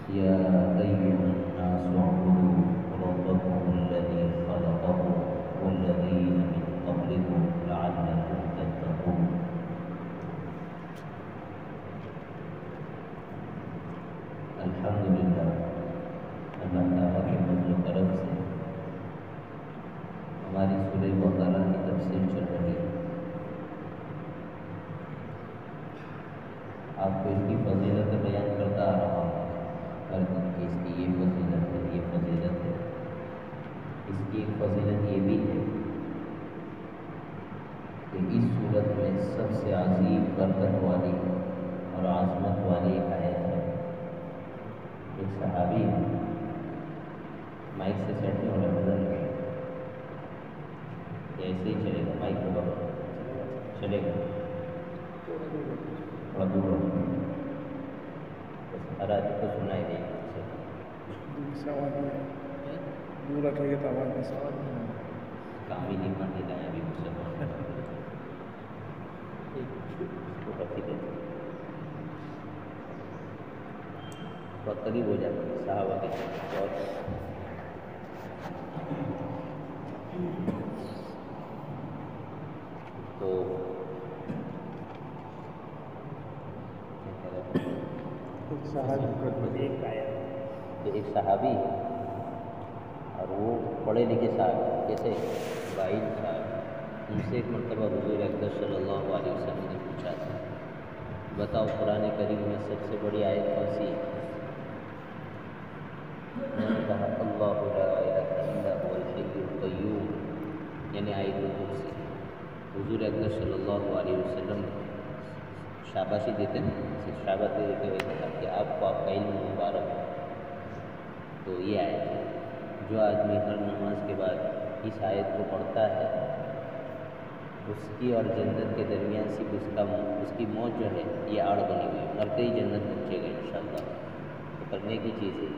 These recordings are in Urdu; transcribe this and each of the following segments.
يا أيها الناس اعبدوا ربكم الذي خلقكم والذين من قبلكم لعلكم تتقون. الحمدللہ، اللہ تعالیٰ کے فضل و کرم سے ہماری سورہ بقرہ کی تفسیر چل رہی ہے۔ آپ کو اس کی فضیلت بیان کرتا آ رہا ہوں، ہر دن کی اس کی یہ فضیلت ہے، یہ فضیلت ہے۔ اس کی ایک فضیلت یہ بھی ہے کہ اس صورت میں سب سے عظیم برکت والی اور عظمت والی ایک آیت ہے۔ ایک صحابی ہے، مائک سے سیٹ نہیں ہو رہا، بدل گیا، ایسے ہی چلے گا، مائک ہوگا چلے گا، تھوڑا دور ہو، ہر آدمی کو سنائی دے گا۔ دور رکھے تو آواز میں سوال کام ہی نہیں کرنے لگا ابھی مجھ سے بہت قریب ہو جاتا ہے صحابہ کے بہت۔ تو ایک صحابی ہے اور وہ پڑھے لکھے صاحب کیسے بھائی صاحب، ان سے ایک مرتبہ حضور اکرم صلی اللہ علیہ وسلم نے پوچھا تھا، بتاؤ قرآن کریم میں سب سے بڑی آیت کون سی ہے؟ میں نے کہا اللہ لا الہ الا هو الحی القیوم، یعنی آیت الکرسی۔ حضور اکرم صلی اللہ علیہ وسلم شاباشی دیتے ہیں، شاباشی دیتے ہوئے کہا کہ آپ کو آپ کا علم مبارک ہے۔ تو یہ آیت ہے، جو آدمی ہر نماز کے بعد اس آیت کو پڑھتا ہے، اس کی اور جنت کے درمیان صرف اس کی موت جو ہے یہ آڑ بنی ہوئی، مرتے ہی جنت پہنچے گا انشاءاللہ۔ تو کرنے کی چیز ہے،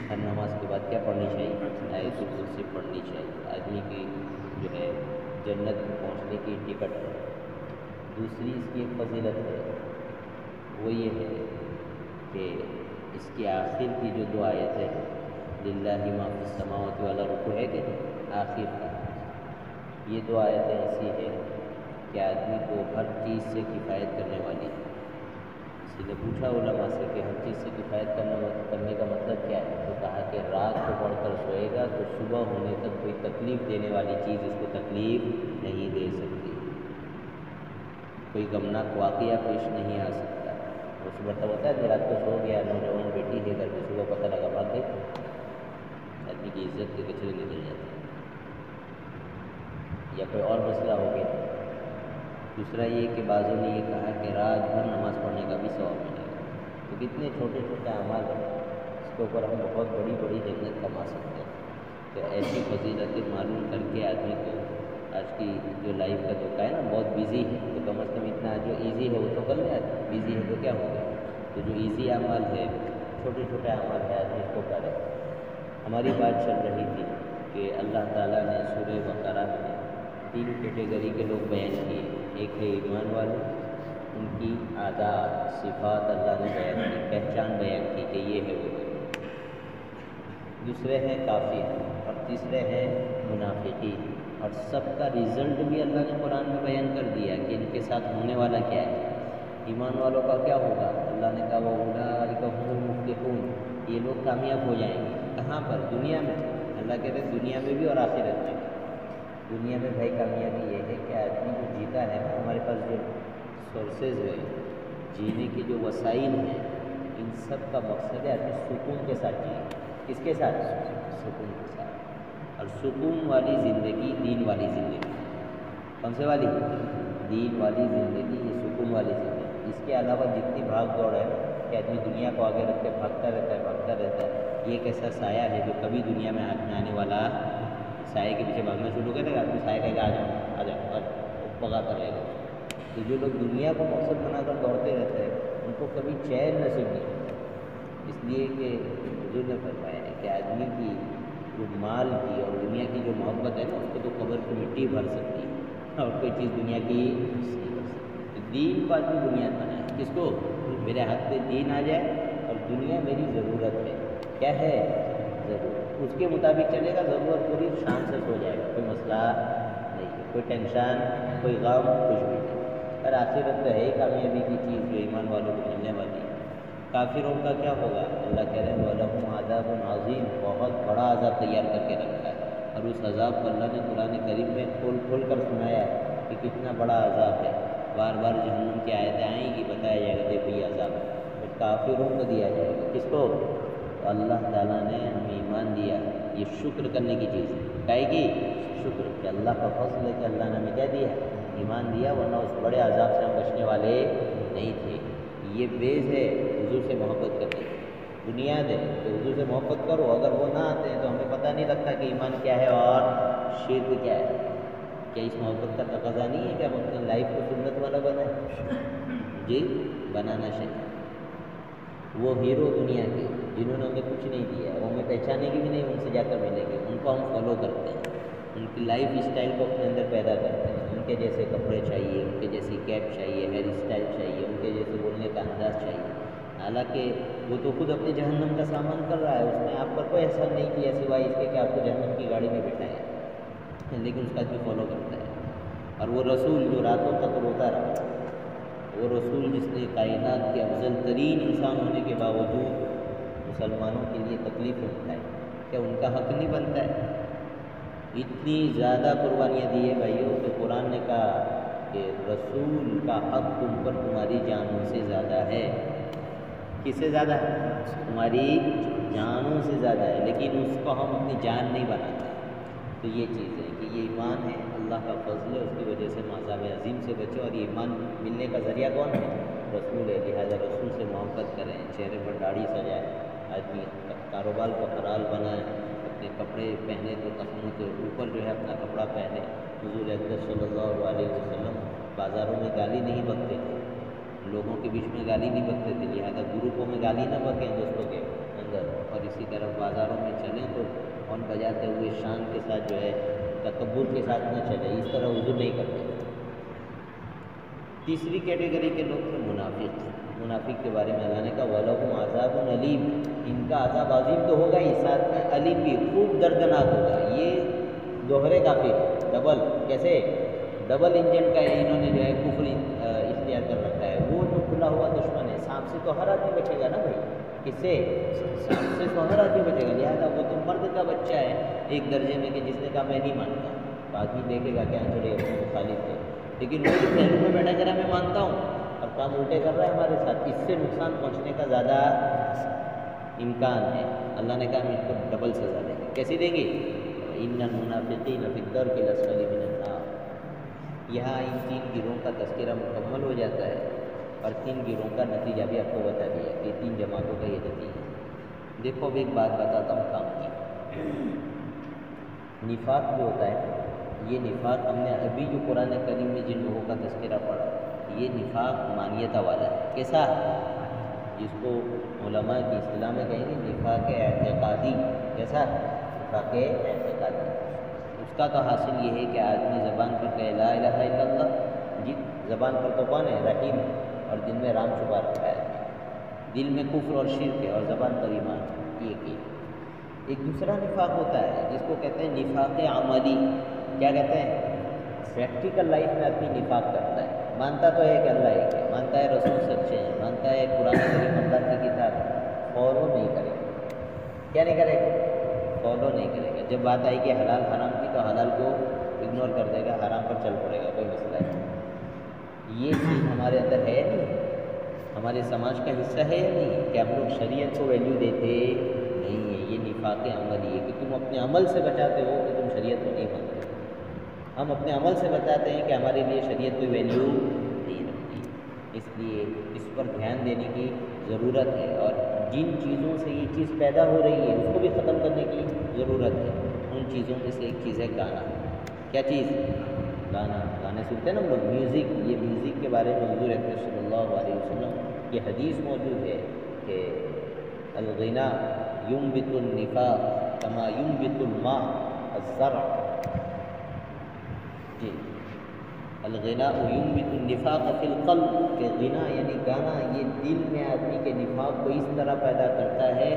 ہر نماز کے بعد کیا پڑھنی چاہیے؟ آیت الکرسی پڑھنی چاہیے، آدمی کی جو ہے جنت میں پہنچنے کی ٹکٹ ہے۔ دوسری اس کی ایک فضیلت ہے، وہ یہ ہے کہ اس کی آخر کی جو دو آیتیں ہیں، للہ ما فی السماوات والا رکوع ہے کہ آخر کی، یہ دو آیتیں ایسی ہیں کہ آدمی کو ہر چیز سے کفایت کرنے والی ہے۔ اسی نے پوچھا علماء سے کہ ہر چیز سے کفایت کرنے کا مطلب کیا ہے؟ تو کہا کہ رات کو پڑھ کر سوئے گا تو صبح ہونے تک کوئی تکلیف دینے والی چیز اس کو تکلیف نہیں دے سکتی، کوئی غمناک واقعہ پیش نہیں آ سکتا۔ اس مرتبہ ہوتا ہے کہ رات کو سو گیا، نوجوان بیٹی ہے گھر میں، صبح پتہ لگا بھاگ گئی، آدمی کی عزت کے کچرے نکل جاتے ہیں، یا کوئی اور مسئلہ ہو گیا۔ دوسرا یہ کہ بعضوں نے یہ کہا کہ رات بھر نماز پڑھنے کا بھی ثواب ملے گا۔ تو کتنے چھوٹے چھوٹے اعمال ہیں، اس کے اوپر ہم بہت بڑی بڑی جنت کما سکتے ہیں۔ تو ایسی فضیلتیں معلوم کر کے آدمی کو، آج کی جو لائف کا دھوکہ ہے نا، بہت بزی ہے، تو کم از کم اتنا جو ایزی ہے وہ تو کر لے آدمی، بزی ہے تو کیا ہوگا۔ تو جو ایزی اعمال ہے، چھوٹے چھوٹے اعمال ہے، آدمی اس کو کرے۔ ہماری بات چل رہی تھی کہ اللہ تعالیٰ نے سورہ بقرہ میں 3 کیٹیگری کے لوگ بیان کیے۔ ایک ہے ایمان والے، ان کی عادات صفات اللہ نے بیان کی، پہچان بیان کی کہ یہ ہے وہ ہے۔ دوسرے ہیں کافر، اور تیسرے ہیں منافقین، اور سب کا رزلٹ بھی اللہ نے قرآن میں بیان کر دیا کہ ان کے ساتھ ہونے والا کیا ہے۔ ایمان والوں کا کیا ہوگا؟ اللہ نے کہا وَأُولَٰئِکَ هُمُ الْمُفْلِحُونَ، یہ لوگ کامیاب ہو جائیں گے۔ کہاں پر؟ دنیا میں۔ اللہ کہتے ہیں دنیا میں بھی اور آخرت میں بھی۔ دنیا میں بھائی کامیابی یہ ہے کہ آدمی جو جیتا ہے نا، ہمارے پاس جو سورسز ہیں، جینے کے جو وسائل ہیں، ان سب کا مقصد ہے آدمی سکون کے ساتھ جیے۔ کس کے ساتھ؟ سکون کے ساتھ۔ اور سکون والی زندگی دین والی زندگی۔ کون سے والی؟ دین والی زندگی، یہ سکون والی زندگی۔ اس کے علاوہ جتنی بھاگ دوڑ ہے کہ آدمی دنیا کو آگے رکھ کے بھاگتا رہتا ہے، یہ ایک ایسا سایہ ہے جو کبھی دنیا میں ہاتھ میں آنے والا، سائے کے پیچھے بھاگنا شروع کرے گا آدمی، سائے کہے گا آ جاؤ اور بھگاتا رہے گا۔ تو جو لوگ دنیا کو مقصد بنا کر دوڑتے رہتے ہیں، ان کو کبھی چین نصیب نہیں ہوتا۔ اس لیے کہ حضور نے فرمایا ہے کہ آدمی کی جو مال کی اور دنیا کی جو محبت ہے نا، اس کو تو قبر کی مٹی بھر سکتی ہے، اور کوئی چیز دنیا کی نہیں بھر سکتی۔ دین کو آدمی بنیاد بنائے، کس کو؟ میرے ہاتھ میں دین آ جائے اور دنیا میری ضرورت ہے، کیا ہے ضرورت، اس کے مطابق چلے گا، ضرورت پوری شان سے سو جائے گا، کوئی مسئلہ نہیں ہے، کوئی ٹینشن، کوئی غم، کچھ بھی نہیں۔ اور آخرت تو ہے ہی کامیابی کی چیز جو ایمان والوں کو ملنے والی ہے۔ کافروں کا کیا ہوگا؟ اللہ کہہ رہے ہیں وَلَهُمْ عَذَابٌ عَظِيمٌ، بہت بڑا عذاب تیار کر کے رکھا ہے، اور اس عذاب کو اللہ نے قرآن کریم میں کھول کھول کر سنایا ہے کہ کتنا بڑا عذاب ہے۔ بار بار جہنم کی آیتیں آئیں گی، بتایا جائے گا دیکھو یہ عذاب ہے، پھر کافروں کو دیا جائے گا، کس کو؟ تو اللہ تعالیٰ نے ہمیں ایمان دیا، یہ شکر کرنے کی چیز ہے، کہے گی شکر کہ اللہ کا فضل ہے کہ اللہ نے ہمیں کیا دیا؟ ایمان دیا، ورنہ اس بڑے عذاب سے ہم بچنے والے نہیں تھے۔ یہ بیس ہے حضور سے محبت کرنے کی، بنیاد ہے کہ حضور سے محبت کرو، اگر وہ نہ آتے ہیں تو ہمیں پتہ نہیں لگتا کہ ایمان کیا ہے اور شرک کیا ہے۔ کیا اس محبت کا تقاضا نہیں ہے کہ ہم اپنی لائف کو سنت والا بنائیں؟ جی بنانا چاہیے۔ وہ ہیرو دنیا کے جنہوں نے ہمیں کچھ نہیں دیا، وہ ہمیں پہچانے کی بھی نہیں، ان سے جا کر ملیں گے، ان کو ہم فالو کرتے ہیں، ان کی لائف اسٹائل کو اپنے اندر پیدا کرتے ہیں، ان کے جیسے کپڑے چاہیے، ان کے جیسی کیپ چاہیے، ہیئر اسٹائل چاہیے، ان کے جیسے بولنے کا انداز چاہیے۔ حالانکہ وہ تو خود اپنے جہنم کا سامان کر رہا ہے، اس نے آپ پر کوئی احسان نہیں کیا سوائے اس کے کہ آپ کو جہنم کی گاڑی میں بٹھایا، لیکن اس کا بھی فالو کرتا ہے۔ اور وہ رسول جو راتوں تک روتا رہا، وہ رسول جس نے کائنات کے افضل ترین انسان ہونے کے باوجود مسلمانوں کے لیے تکلیف اٹھائی، کیا ان کا حق نہیں بنتا ہے؟ اتنی زیادہ قربانیاں دی ہے بھائیوں کہ قرآن نے کہا کہ رسول کا حق تم پر تمہاری جانوں سے زیادہ ہے۔ کس سے زیادہ ہے؟ تمہاری جانوں سے زیادہ ہے، لیکن اس کو ہم اپنی جان نہیں بناتے۔ تو یہ چیز ہے کہ یہ ایمان ہے، اللہ کا فضل ہے، اس کی وجہ سے عذاب عظیم سے بچو، اور یہ ایمان ملنے کا ذریعہ کون ہے؟ رسول ہے، لہٰذا رسول سے محبت کریں، چہرے پر داڑھی سجائیں، آدمی کاروبار کو حلال بنائیں، اپنے کپڑے پہنے تو تخموں کے اوپر جو ہے اپنا کپڑا پہنے۔ حضور اقدس صلی اللہ علیہ وسلم بازاروں میں گالی نہیں بکتے تھے، لوگوں کے بیچ میں گالی نہیں بکتے تھے، لہٰذا گروپوں میں گالی نہ بکیں دوستوں کے اندر، اور اسی طرح بازاروں میں چلیں تو ہارن بجاتے ہوئے شان کے ساتھ جو ہے تکبر کے ساتھ نہ چلے، اس طرح حضور نہیں کرتے۔ تیسری کیٹیگری کے لوگ تھے منافق۔ منافق کے بارے میں اللہ نے کہا وَلَهُمْ عَذَابٌ عَلِيمٌ، ان کا عذاب عظیم تو ہوگا ہی، ساتھ میں علیم بھی، خوب دردناک ہوگا۔ یہ دوہرے کافر، ڈبل، کیسے؟ ڈبل انجن کا انہوں نے جو ہے کفر اختیار کر رکھا ہے۔ وہ تو کھلا ہوا دشمن ہے، سانپ سے تو ہر آدمی بچے گا نا بھائی، کس سے؟ سانپ سے تو ہر آدمی بچے گا، لہٰذا وہ تو مرد کا بچہ ہے ایک درجے میں کہ جس نے کہا میں نہیں مانتا، تو آدمی دیکھے گا کہ چلے اپنے مخالف ہے، لیکن وہ جو پہلو میں بیٹھا کرا میں مانتا ہوں اور کام الٹے کر رہا ہے ہمارے ساتھ، اس سے نقصان پہنچنے کا زیادہ امکان ہے۔ اللہ نے کہا ہم ان کو ڈبل سزا دیں گے، کیسی دیں گے؟ ان المنافقین فی الدرک الاسفل من النار۔ یہاں ان تین گروہوں کا تذکرہ مکمل ہو جاتا ہے، اور تین گروہوں کا نتیجہ بھی آپ کو بتا دیا کہ تین جماعتوں کا یہ نتیجہ۔ دیکھو اب ایک بات بتاتا ہوں کام کی، نفاق جو ہوتا ہے، یہ نفاق ہم نے ابھی جو قرآن کریم میں جن لوگوں کا تذکرہ پڑھا، یہ نفاق مانیتہ والا ہے، کیسا؟ جس کو علماء کی اصطلاح میں کہیں گے نفاق اعتقادی، کیسا؟ نفاق اعتقادی۔ اس کا تو حاصل یہ ہے کہ آدمی زبان پر کہے لا الہ الا اللہ، جی زبان پر تو کون ہے؟ رحیم، اور دل میں رام چھپا رکھا ہے، دل میں کفر اور شرک ہے اور زبان پر ایمان، یہ ایک دوسرا نفاق ہوتا ہے جس کو کہتے ہیں نفاق عملی۔ کیا کہتے ہیں؟ پریکٹیکل لائف میں آدمی نفاق کرتا ہے، مانتا تو ہے کہ اللہ ایک ہے، مانتا ہے رسول سچے ہیں، مانتا ہے قرآن کریم اللہ کی کتاب، فالو نہیں کرے گا۔ کیا نہیں کرے گا؟ فالو نہیں کرے گا۔ جب بات آئے کہ حلال حرام کی تو حلال کو اگنور کر دے گا، حرام پر چل پڑے گا، کوئی مسئلہ نہیں۔ یہ چیز ہمارے اندر ہے نہیں، ہمارے سماج کا حصہ ہے یا نہیں کہ ہم لوگ شریعت کو ویلیو دیتے نہیں ہے۔ یہ نفاق عملی ہے کہ تم اپنے عمل سے بچاتے ہو کہ تم شریعت کو نہیں مانتے، ہم اپنے عمل سے بتاتے ہیں کہ ہمارے لیے شریعت کوئی ویلیو نہیں رکھتی۔ اس لیے اس پر دھیان دینے کی ضرورت ہے، اور جن چیزوں سے یہ چیز پیدا ہو رہی ہے اس کو بھی ختم کرنے کی ضرورت ہے۔ ان چیزوں میں سے ایک چیز ہے گانا۔ کیا چیز؟ گانا۔ گانے سنتے ہیں نا ہم لوگ، میوزک۔ یہ میوزک کے بارے میں حضور اکرم صلی اللہ علیہ وسلم کی حدیث موجود ہے کہ الغنا ينبت النفاق كما ينبت الماء الزرع۔ جی الغنا ينبت النفاق فی القلب، کہ غنا یعنی گانا یہ دل میں آدمی کے نفاق کو اس طرح پیدا کرتا ہے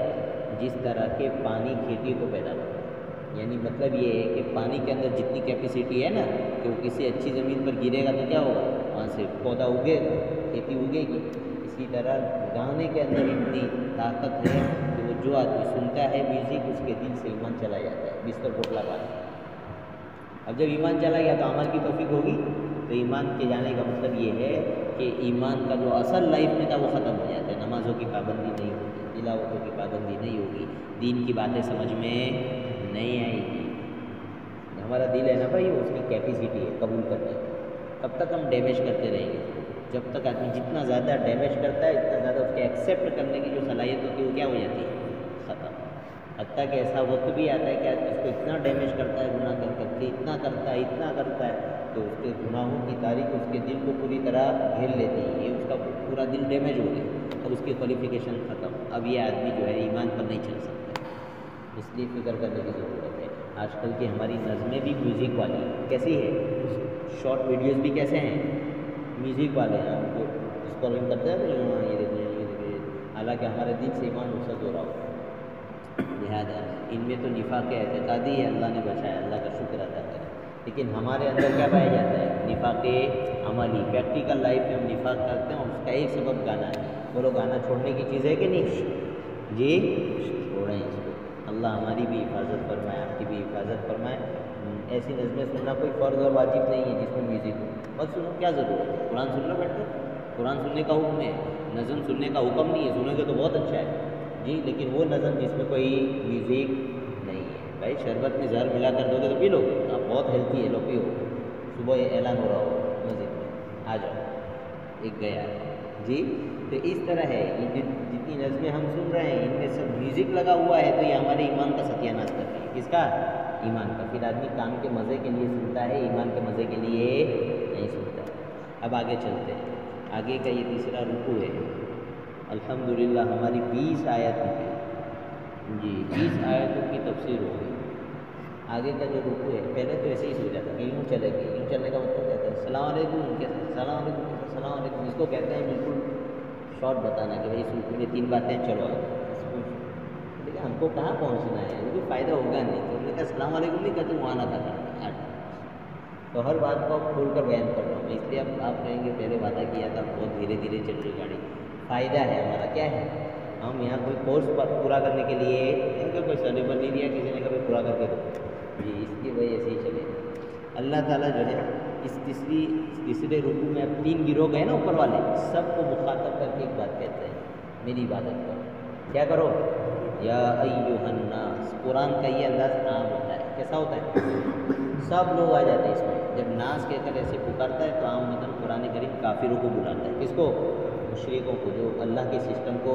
جس طرح کے پانی کھیتی کو پیدا کرتا ہے. یعنی مطلب یہ ہے کہ پانی کے اندر جتنی کیپیسٹی ہے نا کہ وہ کسی اچھی زمین پر گرے گا تو کیا ہوگا، وہاں سے پودا اگے گا، کھیتی اگے گی. اسی طرح گانے کے اندر اتنی طاقت ہے کہ وہ جو آدمی سنتا ہے میوزک اس کے دل سے ایمان چلا جاتا ہے، بستر پوٹلا پاتا ہے. اب جب ایمان چلا گیا تو عمل کی توفیق ہوگی. تو ایمان کے جانے کا مطلب یہ ہے کہ ایمان کا جو اصل لائف میں تھا وہ ختم ہو جاتا ہے. نمازوں کی پابندی نہیں ہوگی، تلاوتوں کی پابندی نہیں ہوگی، دین کی باتیں سمجھ میں نہیں آئے گی. ہمارا دل ہے نا بھائی، اس کی کیپیسٹی ہے قبول کرنے کی. کب تک ہم ڈیمیج کرتے رہیں گے؟ جب تک آدمی جتنا زیادہ ڈیمیج کرتا ہے اتنا زیادہ اس کے ایکسیپٹ کرنے کی جو صلاحیت ہوتی ہے وہ کیا ہو جاتی ہے، ختم. حتیٰ کہ ایسا وقت بھی آتا ہے کہ آدمی اس کو اتنا ڈیمیج کرتا ہے گناہ کر کر کے، اتنا کرتا ہے تو اس کے گناہوں کی تاریخ اس کے دل کو پوری طرح گھیر لیتی ہے. یہ اس کا پورا دل ڈیمیج ہو گیا، اب اس کی کوالیفیکیشن ختم. اب یہ آدمی جو ہے ایمان پر نہیں چل سکتا. اس لیے فکر کرنے کی ضرورت ہے. آج کل کی ہماری نظمیں بھی میوزک والی کیسی ہے، شارٹ ویڈیوز بھی کیسے ہیں، میوزک والے ہیں. جو اسکرولنگ کرتے ہیں تو یہ دیکھیں حالانکہ ہمارے دل سے ایمان رخصت ہو رہا ہو. لہٰذا ان میں تو نفاق اعتقادی ہے، اللہ نے بچایا، اللہ کا شکر ادا کریں. لیکن ہمارے اندر کیا پایا جاتا ہے، نفاق عملی. پریکٹیکل لائف میں ہم نفاق کرتے ہیں اور اس کا ایک سبب گانا ہے. بولو گانا چھوڑنے کی چیز ہے کہ نہیں؟ جی چھوڑیں اس کو. اللہ ہماری بھی حفاظت فرمائے، آپ کی بھی حفاظت فرمائے. ایسی نظمیں سننا کوئی فرض اور واجب نہیں ہے جس میں میوزک ہو. بس سنو، کیا ضرورت ہے، قرآن سن لو بیٹھ کر. قرآن سننے کا حکم ہے، نظم سننے کا حکم نہیں ہے. سنو گے تو بہت اچھا ہے جی، لیکن وہ نظم جس میں کوئی میوزک نہیں ہے. بھائی شربت میں زہر ملا کر دو گے تو پی لو گے، آپ بہت ہیلتھی ہے، لو پیو. صبح اعلان ہو رہا ہو مسجد میں، آ جاؤ، ایک گیا جی. تو اس طرح ہے یہ جتنی نظمیں ہم سن رہے ہیں ان میں سب میوزک لگا ہوا ہے تو یہ ہمارے ایمان کا ستیہ ناش کرتی ہے. کس کا؟ ایمان کا. پھر آدمی کام کے مزے کے لیے سنتا ہے، ایمان کے مزے کے لیے نہیں سنتا. اب آگے چلتے ہیں. آگے کا یہ تیسرا رکوع ہے. الحمدللہ ہماری 20 آیتیں ہیں جی، 20 آیتوں کی تفسیر ہو گئی. آگے کا جو رکوع ہے، پہلے تو ایسے ہی سو جاتا ہے، یوں چلے گی. یوں چلنے کا مطلب کہتا ہے السلام علیکم، کیسے السلام علیکم، السلام علیکم. اس کو کہتے ہیں بالکل شارٹ بتانا کہ بھائی اس رکوع میں 3 باتیں چلو. لیکن ہم کو کہاں پہنچنا ہے، وہ بھی فائدہ ہوگا نہیں. تو ہم نے کہا السلام علیکم نہیں کہتے، وہاں نہ تھا. تو ہر بات کو اب کھول کر بیان کر رہا ہوں. اس لیے اب آپ کہیں گے پہلے وعدہ کیا تھا، بہت دھیرے دھیرے چل رہی گاڑی. فائدہ ہے ہمارا، کیا ہے، ہم یہاں کوئی کورس پورا کرنے کے لیے ان کو کوئی سلیبر نہیں دیا کسی نے کبھی پورا کر کے دو جی. اس کی وجہ سے ہی چلے. اللہ تعالیٰ جو ہے اس تیسرے رکوع میں اب 3 گروہ گئے نا اوپر والے، سب کو مخاطب کر کے ایک بات کہتے ہیں، میری عبادت کرو. کیا کرو؟ یا ایھا الناس. قرآن کا یہ انداز عام ہوتا ہے. کیسا ہوتا ہے؟ سب لوگ آ جاتے ہیں اس میں. جب ناس کہہ کر ایسے پکارتا ہے تو عام مطلب قرآن کریم کافروں کو بلاتا ہے. کس کو؟ مشرکوں کو، جو اللہ کے سسٹم کو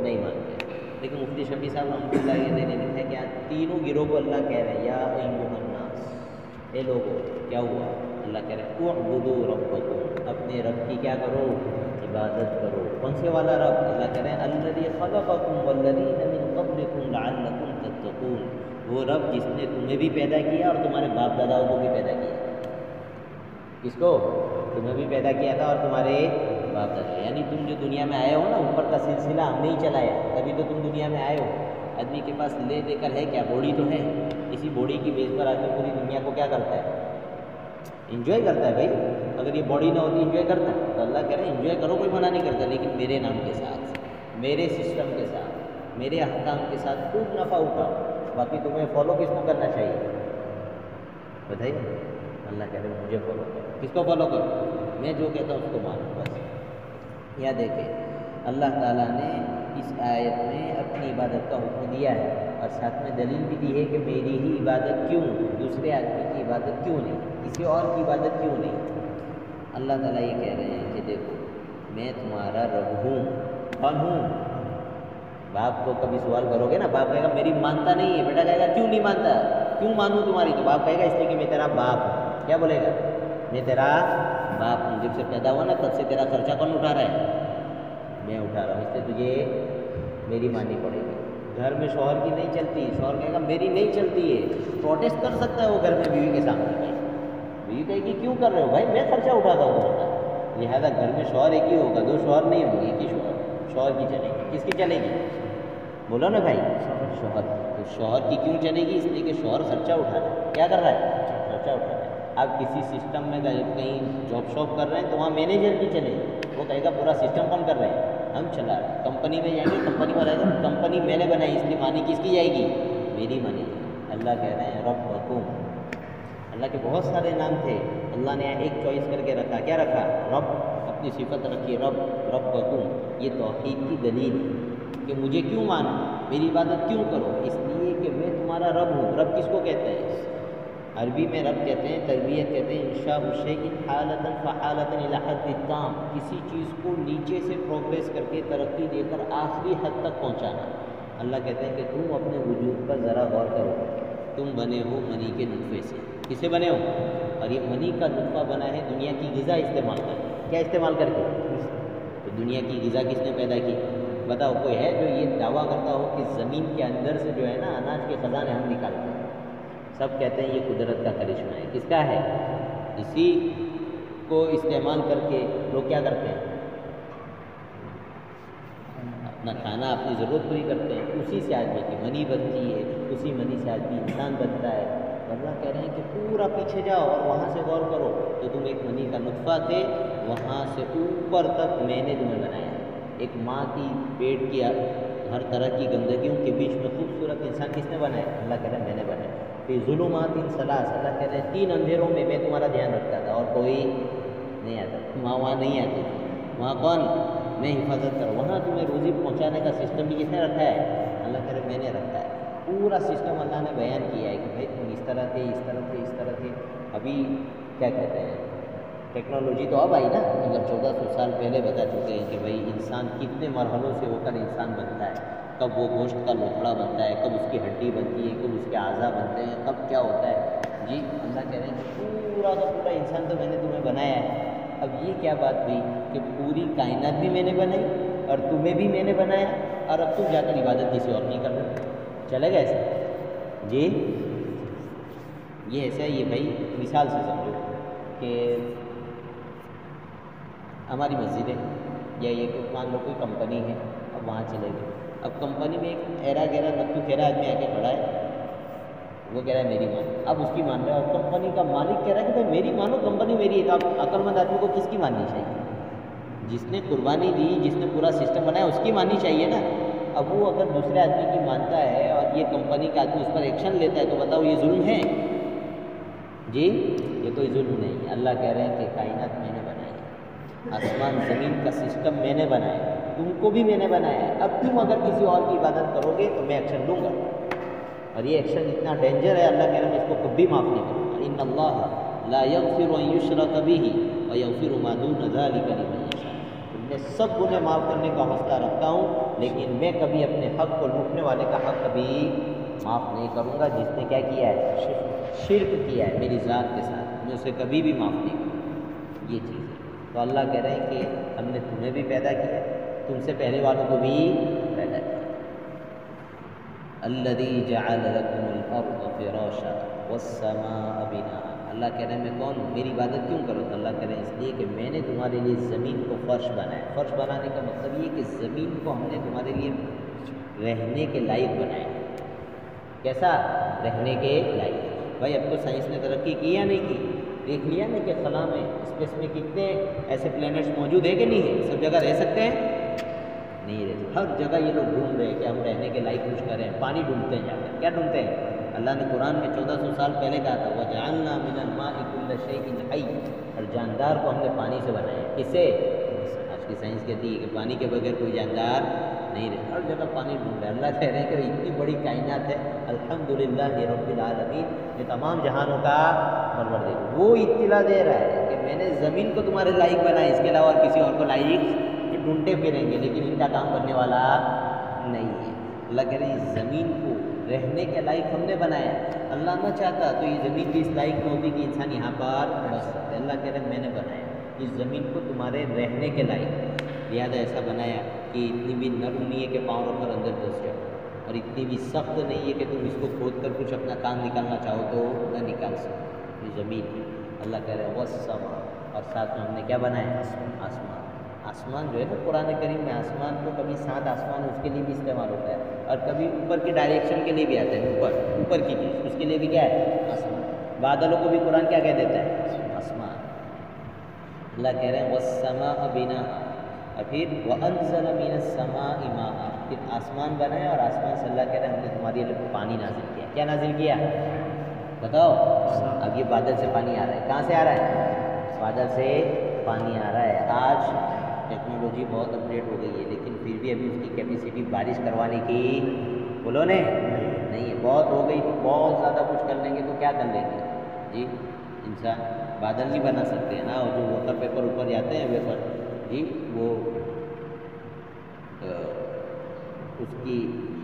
نہیں مانتے. لیکن مفتی شفیع صاحب رحمۃ اللہ علیہ نے لکھا ہے کہ تینوں گروہ کو اللہ کہہ رہے ہیں یا ایھا الناس. اے لوگوں، کیا ہوا؟ اللہ کہہ رہے ہیں اعبدوا ربکم، اپنے رب کی کیا کرو؟ عبادت کرو. کون سے والا رب؟ اللہ کہہ رہے ہیں الذی خلقکم والذین من قبلکم لعلکم تتقون. وہ رب جس نے تمہیں بھی پیدا کیا اور تمہارے باپ داداؤں کو بھی پیدا کیا. کس کو؟ تمہیں بھی پیدا کیا تھا اور تمہارے باپ دادا. یعنی تم جو دنیا میں آئے ہو نا، اوپر کا سلسلہ ہم نے ہی چلایا، تبھی تو تم دنیا میں آئے ہو. آدمی کے پاس لے دے کر ہے کیا؟ بوڑی تو ہے. اسی بوڑی کی بیس پر آدمی پوری دنیا کو کیا کرتا ہے؟ انجوائے کرتا ہے. بھائی اگر یہ باڈی نہ ہوتی انجوائے کرتا ہے تو اللہ کہہ رہے ہیں انجوائے کرو، کوئی منع نہیں کرتا، لیکن میرے نام کے ساتھ، میرے سسٹم کے ساتھ، میرے احکام کے ساتھ خوب نفع اٹھاؤ. باقی تمہیں فالو کس کو کرنا چاہیے بتائیے؟ اللہ کہہ رہے ہیں مجھے فالو کرو. کس کو فالو کرو؟ میں جو کہتا ہوں اس کو مانو. بس یہاں دیکھیں اللہ تعالیٰ نے اس آیت میں اپنی عبادت کا حکم دیا ہے اور ساتھ میں دلیل بھی دی ہے کہ میری ہی عبادت کیوں، دوسرے آدمی کی عبادت کیوں نہیں، کسی اور کی عبادت کیوں نہیں. اللہ تعالیٰ یہ کہہ رہے ہیں کہ دیکھو میں تمہارا رب ہوں. کون ہوں؟ باپ کو کبھی سوال کرو گے نا، باپ کہے گا میری مانتا نہیں ہے. بیٹا کہے گا کیوں نہیں مانتا، کیوں مانوں تمہاری؟ تو باپ کہے گا اس لیے کہ میں تیرا باپ ہوں. کیا بولے گا؟ میں تیرا باپ ہوں. جب سے پیدا ہوا نا تب سے تیرا خرچہ کون اٹھا رہا ہے؟ میں اٹھا رہا ہوں. اس لیے تجھے میری ماننی پڑے گی. گھر میں شوہر کی نہیں چلتی، شوہر کہے گا میری نہیں چلتی ہے. پروٹیسٹ کر سکتا ہے وہ گھر میں بیوی کے سامنے. بیوی کہے گی کیوں کر رہے ہو بھائی، میں خرچہ اٹھاتا ہوں تمہارا، لہٰذا گھر میں شوہر ایک ہی ہوگا، 2 شوہر نہیں ہوں گے، ایک ہی شوہر کی چلے گی. کس کی چلے گی؟ بولو نا بھائی، شوہر. تو شوہر کی کیوں چلے گی؟ اس لیے کہ شوہر خرچہ اٹھا رہا ہے. کیا کر رہا ہے؟ خرچہ اٹھا رہا ہے. آپ کسی سسٹم میں کہیں جاب شاپ کر رہے ہیں تو وہاں مینیجر کی چلے گی، وہ کہے گا پورا سسٹم کون کر رہے ہیں؟ ہم چلا رہے ہیں. کمپنی میں جائیں گے، کمپنی والا ہے کمپنی میں نے بنائی، اس لیے مانی کس کی جائے گی؟ میری مانی. اللہ کہہ رہے ہیں ربکم. اللہ کے بہت سارے نام تھے، اللہ نے ایک چوائس کر کے رکھا. کیا رکھا؟ رب. اپنی صفت رکھی رب، ربکم. یہ توحید کی دلیل ہے کہ مجھے کیوں مانو، میری عبادت کیوں کرو؟ اس لیے کہ میں تمہارا رب ہوں. رب کس کو کہتے ہیں؟ عربی میں رب کہتے ہیں، تربیت کہتے ہیں، انشاء الشیء حالۃ فحالۃ الی حد التام. کسی چیز کو نیچے سے پروگریس کر کے ترقی دے کر آخری حد تک پہنچانا. اللہ کہتے ہیں کہ تم اپنے وجود پر ذرا غور کرو. تم بنے ہو منی کے نطفے سے. کسے بنے ہو؟ اور یہ منی کا نطفہ بنا ہے دنیا کی غذا استعمال کر کے. کیا استعمال کر کے؟ تو دنیا کی غذا کس نے پیدا کی؟ بتاؤ کوئی ہے جو یہ دعویٰ کرتا ہو کہ زمین کے اندر سے جو ہے نا اناج کے خزانے ہم نکالتے ہیں؟ سب کہتے ہیں یہ قدرت کا کرشمہ ہے. کس کا ہے؟ اسی کو استعمال کر کے لوگ کیا کرتے ہیں؟ اپنا کھانا، اپنی ضرورت پوری کرتے ہیں. اسی سے آدمی کی منی بنتی ہے، اسی منی سے آدمی انسان بنتا ہے. اللہ کہہ رہے ہیں کہ پورا پیچھے جاؤ اور وہاں سے غور کرو تو تم ایک منی کا نطفہ تھے، وہاں سے اوپر تک میں نے تمہیں بنایا. ایک ماں کی پیٹ کی ہر طرح کی گندگیوں کے بیچ میں خوبصورت انسان کس نے بنایا؟ اللہ کہہ رہے ہیں میں نے بنایا. پھر ظلمات ثلاث، اللہ کہہ رہے ہیں 3 اندھیروں میں میں تمہارا دھیان رکھتا تھا اور کوئی نہیں آتا. وہاں نہیں آتی تھی. وہاں کون؟ میں حفاظت کروں. وہاں تمہیں روزی پہنچانے کا سسٹم بھی کس نے رکھا ہے؟ اللہ کہہ رہے میں نے رکھا ہے. پورا سسٹم اللہ نے بیان کیا ہے کہ بھائی تم اس طرح تھے، اس طرح تھے، اس طرح تھے. ابھی کیا کہتے ہیں، ٹیکنالوجی تو اب آئی نا، مگر 1400 سال پہلے بتا چکے ہیں کہ بھائی انسان کتنے مرحلوں سے ہو کر انسان بنتا ہے. کب وہ گوشت کا لوتھڑا بنتا ہے، کب اس کی ہڈی بنتی ہے، کب اس کے اعضاء بنتے ہیں، کب کیا ہوتا ہے. جی اللہ کہہ رہے ہیں کہ پورا کا پورا انسان تو میں نے تمہیں بنایا ہے. اب یہ کیا بات ہوئی کہ پوری کائنات بھی میں نے بنائی اور تمہیں بھی میں نے بنایا، اور اب تم جا کر عبادت کسی اور نہیں کر رہے؟ چلے گا ایسے؟ جی یہ ایسا ہی ہے بھائی. مثال سے سمجھو کہ ہماری مسجد ہے یا یہ کہ مان لو کوئی کمپنی ہے، اب وہاں چلے گئے. اب کمپنی میں ایک ایرا گیرا نتو کھیرا آدمی آ کے کھڑا ہے، وہ کہہ رہا ہے میری مان. اب اس کی مان رہا ہے اور کمپنی کا مالک کہہ رہا ہے کہ بھائی میری مانو، کمپنی میری ہے. تو اب عقل مند آدمی کو کس کی ماننی چاہیے؟ جس نے قربانی دی، جس نے پورا سسٹم بنایا اس کی ماننی چاہیے نا. اب وہ اگر دوسرے آدمی کی مانتا ہے اور یہ کمپنی کا آدمی اس پر ایکشن لیتا ہے تو بتاؤ یہ ظلم ہے؟ جی یہ کوئی ظلم نہیں ہے. اللہ کہہ رہے ہیں کہ کائنات میں نے بنائی ہے، آسمان زمین کا سسٹم میں نے بنایا ہے، تم کو بھی میں نے بنایا ہے. اب تم اگر کسی اور کی عبادت کرو گے تو میں ایکشن لوں گا. اور یہ ایکشن اتنا ڈینجر ہے، اللہ کہہ رہے ہیں میں اس کو کبھی معاف نہیں کروں گا. ان اللہ لا یغفر ان یشرک بہ ویغفر ما دون ذلک لمن یشاء. میں سب گناہ معاف کرنے کا حوصلہ رکھتا ہوں، لیکن میں کبھی اپنے حق کو لوٹنے والے کا حق کبھی معاف نہیں کروں گا جس نے کیا کیا ہے؟ شرک کیا ہے میری ذات کے ساتھ. میں اسے کبھی بھی معاف نہیں کروں گا. یہ چیز ہے. تو اللہ کہہ رہے ہیں کہ ہم نے تمہیں بھی پیدا کیا، تم سے پہلے والوں کو بھی پیدا کیا. الذی جعل لکم الارض فراشا والسماء بناء. اللہ کہہ رہے ہیں میں کون ہوں؟ میری عبادت کیوں کرو؟ تو اللہ کہہ رہے ہیں اس لیے کہ میں نے تمہارے لیے زمین کو فرش بنایا. فرش بنانے کا مطلب یہ کہ زمین کو ہم نے تمہارے لیے رہنے کے لائق بنایا. کیسا؟ رہنے کے لائق. بھائی اب تو سائنس نے ترقی کی یا نہیں کی؟ دیکھ لیا نا کہ خلا میں، اسپیس میں کتنے ایسے پلینٹس موجود ہیں کہ نہیں ہے؟ سب جگہ رہ سکتے ہیں؟ نہیں رہ سکتے. ہر جگہ یہ لوگ ڈھونڈ رہے ہیں کہ ہم رہنے کے لائق کچھ کریں. پانی ڈھونڈتے ہیں جا کر. کیا ڈھونڈتے ہیں؟ اللہ نے قرآن میں 1400 سال پہلے کہا تھا وَجَعَلْنَا مِنَ الْمَاءِ كُلَّ شَيْءٍ حَيٍّ. اور جاندار کو ہم نے پانی سے بنایا. کس سے؟ آج کی سائنس کہتی ہے کہ پانی کے بغیر کوئی جاندار نہیں رہتا. ہر جگہ پانی ڈھونڈ رہا ہے. اللہ کہہ رہے ہیں کہ اتنی بڑی کائنات ہے، الحمدللہ رب العالمین، یہ تمام جہانوں کا پروردگار. وہ اطلاع دے رہا ہے کہ میں نے زمین کو تمہارے لائق بنایا، اس کے علاوہ کسی اور کو لائق ڈھونڈتے پھریں گے لیکن ان کا کام کرنے والا نہیں ہے. اللہ کہہ رہے ہیں زمین کو رہنے کے لائق ہم نے بنایا. اللہ نہ چاہتا تو یہ زمین بھی اس لائق نہ ہوتی کہ انسان یہاں پر بس سکتے. اللہ کہہ رہے ہیں میں نے بنایا اس زمین کو تمہارے رہنے کے لائق. لہٰذا ایسا بنایا کہ اتنی بھی نرم نہیں ہے کہ پاؤں رکھ کر اندر گھس جاؤ، اور اتنی بھی سخت نہیں ہے کہ تم اس کو کھود کر کچھ اپنا کام نکالنا چاہو تو نہ نکال سکو. یہ زمین اللہ کہہ رہے ہیں والسما، اور ساتھ میں ہم نے کیا بنایا؟ آسمان۔ آسمان جو ہے نا قرآن کریم میں آسمان کو کبھی سات آسمان اس کے لیے بھی استعمال ہوتا ہے، اور کبھی اوپر کی ڈائریکشن کے لیے بھی آتا ہے، اوپر کی چیز اس کے لیے بھی کیا ہے؟ آسمان۔ بادلوں کو بھی قرآن کیا کہہ دیتا ہے؟ آسمان۔ اللہ کہہ رہے ہیں والسماء بناء، اور پھر وانزل من السماء ماء، پھر آسمان بنایا اور آسمان سے اللہ کہہ رہے ہیں ہم نے تمہاری لیے پانی نازل کیا۔ کیا نازل کیا؟ بتاؤ۔ اب یہ بادل سے پانی آ رہا ہے، کہاں سے آ رہا ہے؟ بادل سے پانی آ رہا ہے۔ آج ٹیکنالوجی بہت اپڈیٹ ہو گئی ہے، لیکن پھر بھی ابھی اس کی کیپیسٹی بارش کروانے کی بولو نے نہیں ہے، بہت ہو گئی تو بہت زیادہ کچھ کر لیں گے تو کیا کر لیں گے جی؟ انسان بادل نہیں بنا سکتے ہیں نا، جو واٹر پیپر اوپر جاتے ہیں ویپر جی، وہ اس کی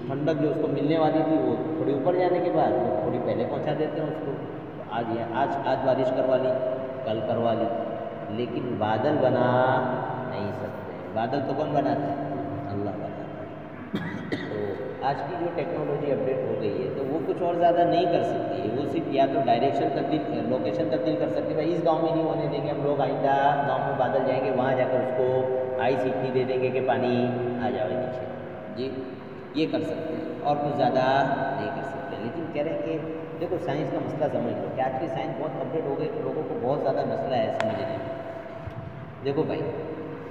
ٹھنڈک جو اس کو ملنے والی تھی وہ تھوڑی اوپر جانے کے بعد وہ تھوڑی پہلے پہنچا دیتے ہیں اس کو۔ آج بارش کروا لی، کل کروا لی، لیکن بادل بنا نہیں سکتے۔ بادل تو کون بناتا ہے؟ اللہ بناتا ہے۔ تو آج کی جو ٹیکنالوجی اپڈیٹ ہو گئی ہے تو وہ کچھ اور زیادہ نہیں کر سکتی ہے، وہ صرف یا تو ڈائریکشن تبدیل، لوکیشن تبدیل کر سکتے ہیں، بھائی اس گاؤں میں نہیں ہونے دیں گے ہم لوگ، آئندہ گاؤں میں بادل جائیں گے وہاں جا کر اس کو آئس اتنی دے دیں گے کہ پانی آ جائے نیچے جی، یہ کر سکتے ہیں اور کچھ زیادہ نہیں کر سکتے۔ لیکن کہہ رہے ہیں کہ دیکھو سائنس کا مسئلہ سمجھ لو کہ آج کی سائنس بہت اپڈیٹ ہو گئی تو لوگوں کو بہت زیادہ مسئلہ ہے سمجھنے میں۔ دیکھو بھائی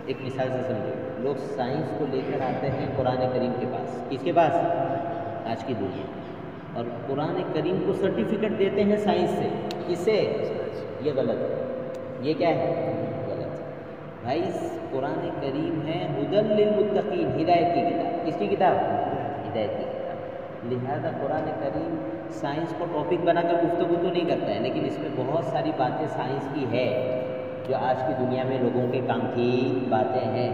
ایک مثال سے سمجھو، لوگ سائنس کو لے کر آتے ہیں قرآن کریم کے پاس، کس کے پاس؟ آج کی دنیا، اور قرآن کریم کو سرٹیفکیٹ دیتے ہیں سائنس سے، کس سے؟ یہ غلط ہے، یہ کیا ہے؟ غلط ہے بھائی۔ قرآن کریم ہے ہدی للمتقین، ہدایت کی کتاب، کس کی کتاب؟ ہدایت کی کتاب۔ لہذا قرآن کریم سائنس کو ٹاپک بنا کر گفتگو تو نہیں کرتا ہے، لیکن اس میں بہت ساری باتیں سائنس کی ہے جو آج کی دنیا میں لوگوں کے کام کی باتیں ہیں۔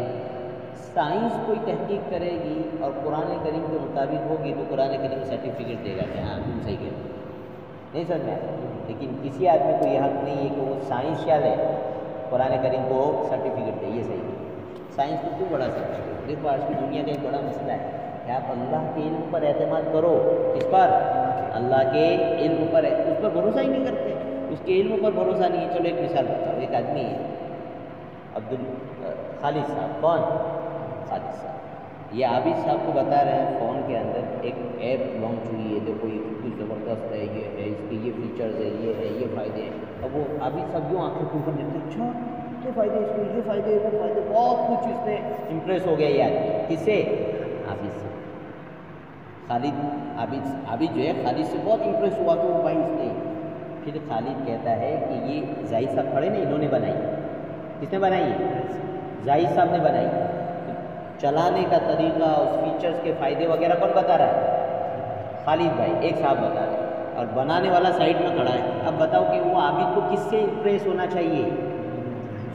سائنس کوئی تحقیق کرے گی اور قرآن کریم کے مطابق ہوگی تو قرآن کریم سرٹیفکیٹ دے گا کہ ہاں تم صحیح کہہ رہے ہو، نہیں سمجھ میں آیا؟ لیکن کسی آدمی کو یہ حق نہیں ہے کہ وہ سائنس کیا لے، قرآن کریم کو سرٹیفکیٹ دے، یہ صحیح ہے۔ سائنس کو کیوں بڑا سرٹیفکیٹ؟ دیکھو آج کی دنیا کا ایک بڑا مسئلہ ہے کہ آپ اللہ کے علم پر اعتماد کرو، کس پر؟ اللہ کے علم پر، اس پر بھروسہ ہی نہیں کرتے، اس کے علم پر بھروسہ نہیں ہے۔ چلو ایک مثال بتاؤ، ایک آدمی ہے خالد صاحب، کون؟ خالد صاحب، یہ عابد صاحب کو بتا رہے ہیں فون کے اندر ایک ایپ لانچ ہوئی ہے، دیکھو یہ کتنی زبردست ہے، یہ ہے، اس کے یہ فیچرز ہے، یہ ہے، یہ فائدے ہیں۔ اب وہ عابد صاحب جو آنکھیں کھول کر دیتے ہیں، اچھا یہ فائدے، اس کو یہ فائدے، وہ فائدے، بہت کچھ اس میں امپریس ہو گیا یہ آدمی، کس سے؟ عابد سے۔ خالد عابد جو ہے خالد سے بہت امپریس ہوا کہ وہ بھائی اس نے، پھر خالد کہتا ہے کہ یہ زاہد صاحب کھڑے نا، انہوں نے بنائی، کس نے بنائی ہے؟ زاہد صاحب نے بنائی۔ چلانے کا طریقہ، اس فیچرز کے فائدے وغیرہ کون بتا رہا ہے؟ خالد بھائی، ایک صاحب بتا رہے ہیں، اور بنانے والا سائڈ میں کھڑا ہے۔ اب بتاؤ کہ وہ عابد کو کس سے امپریس ہونا چاہیے،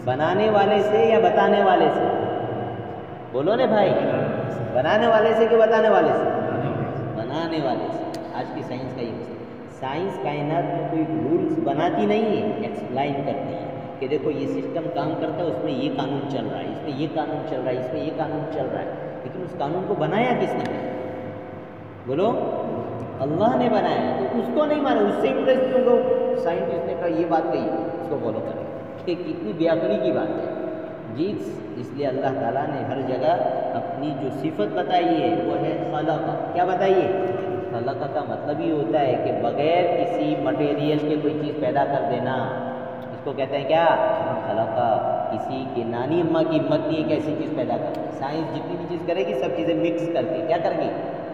بنانے والے سے یا بتانے والے سے؟ بولو نا بھائی، بنانے والے سے کہ بتانے والے سے؟ بنانے والے سے۔ آج کی سائنس کا یہ مسئلہ، سائنس کائنات میں کوئی رولز بناتی نہیں ہے، ایکسپلائن کرتی ہے کہ دیکھو یہ سسٹم کام کرتا ہے، اس میں یہ قانون چل رہا ہے، اس میں یہ قانون چل رہا ہے، اس میں یہ قانون چل رہا ہے، لیکن اس قانون کو بنایا کس نے؟ بولو، اللہ نے بنایا، تو اس کو نہیں مانا، اس سے امپریس کیوں ہو؟ سائنٹسٹ نے کہا یہ بات کہی، اس کو فالو کریں، کہ کتنی بے عقلی کی بات ہے جی۔ اس لیے اللہ تعالیٰ نے ہر جگہ اپنی جو صفت بتائی ہے وہ ہے خلق۔ کیا بتائیے؟ خلق کا مطلب یہ ہوتا ہے کہ بغیر کسی مٹیریل کے کوئی چیز پیدا کر دینا، اس کو کہتے ہیں کیا؟ خلق۔ کسی کے نانی اماں کی ہمت نہیں ہے کہ ایسی چیز پیدا کر، سائنس جتنی بھی چیز کرے گی سب چیزیں مکس کر کے کیا کر گی،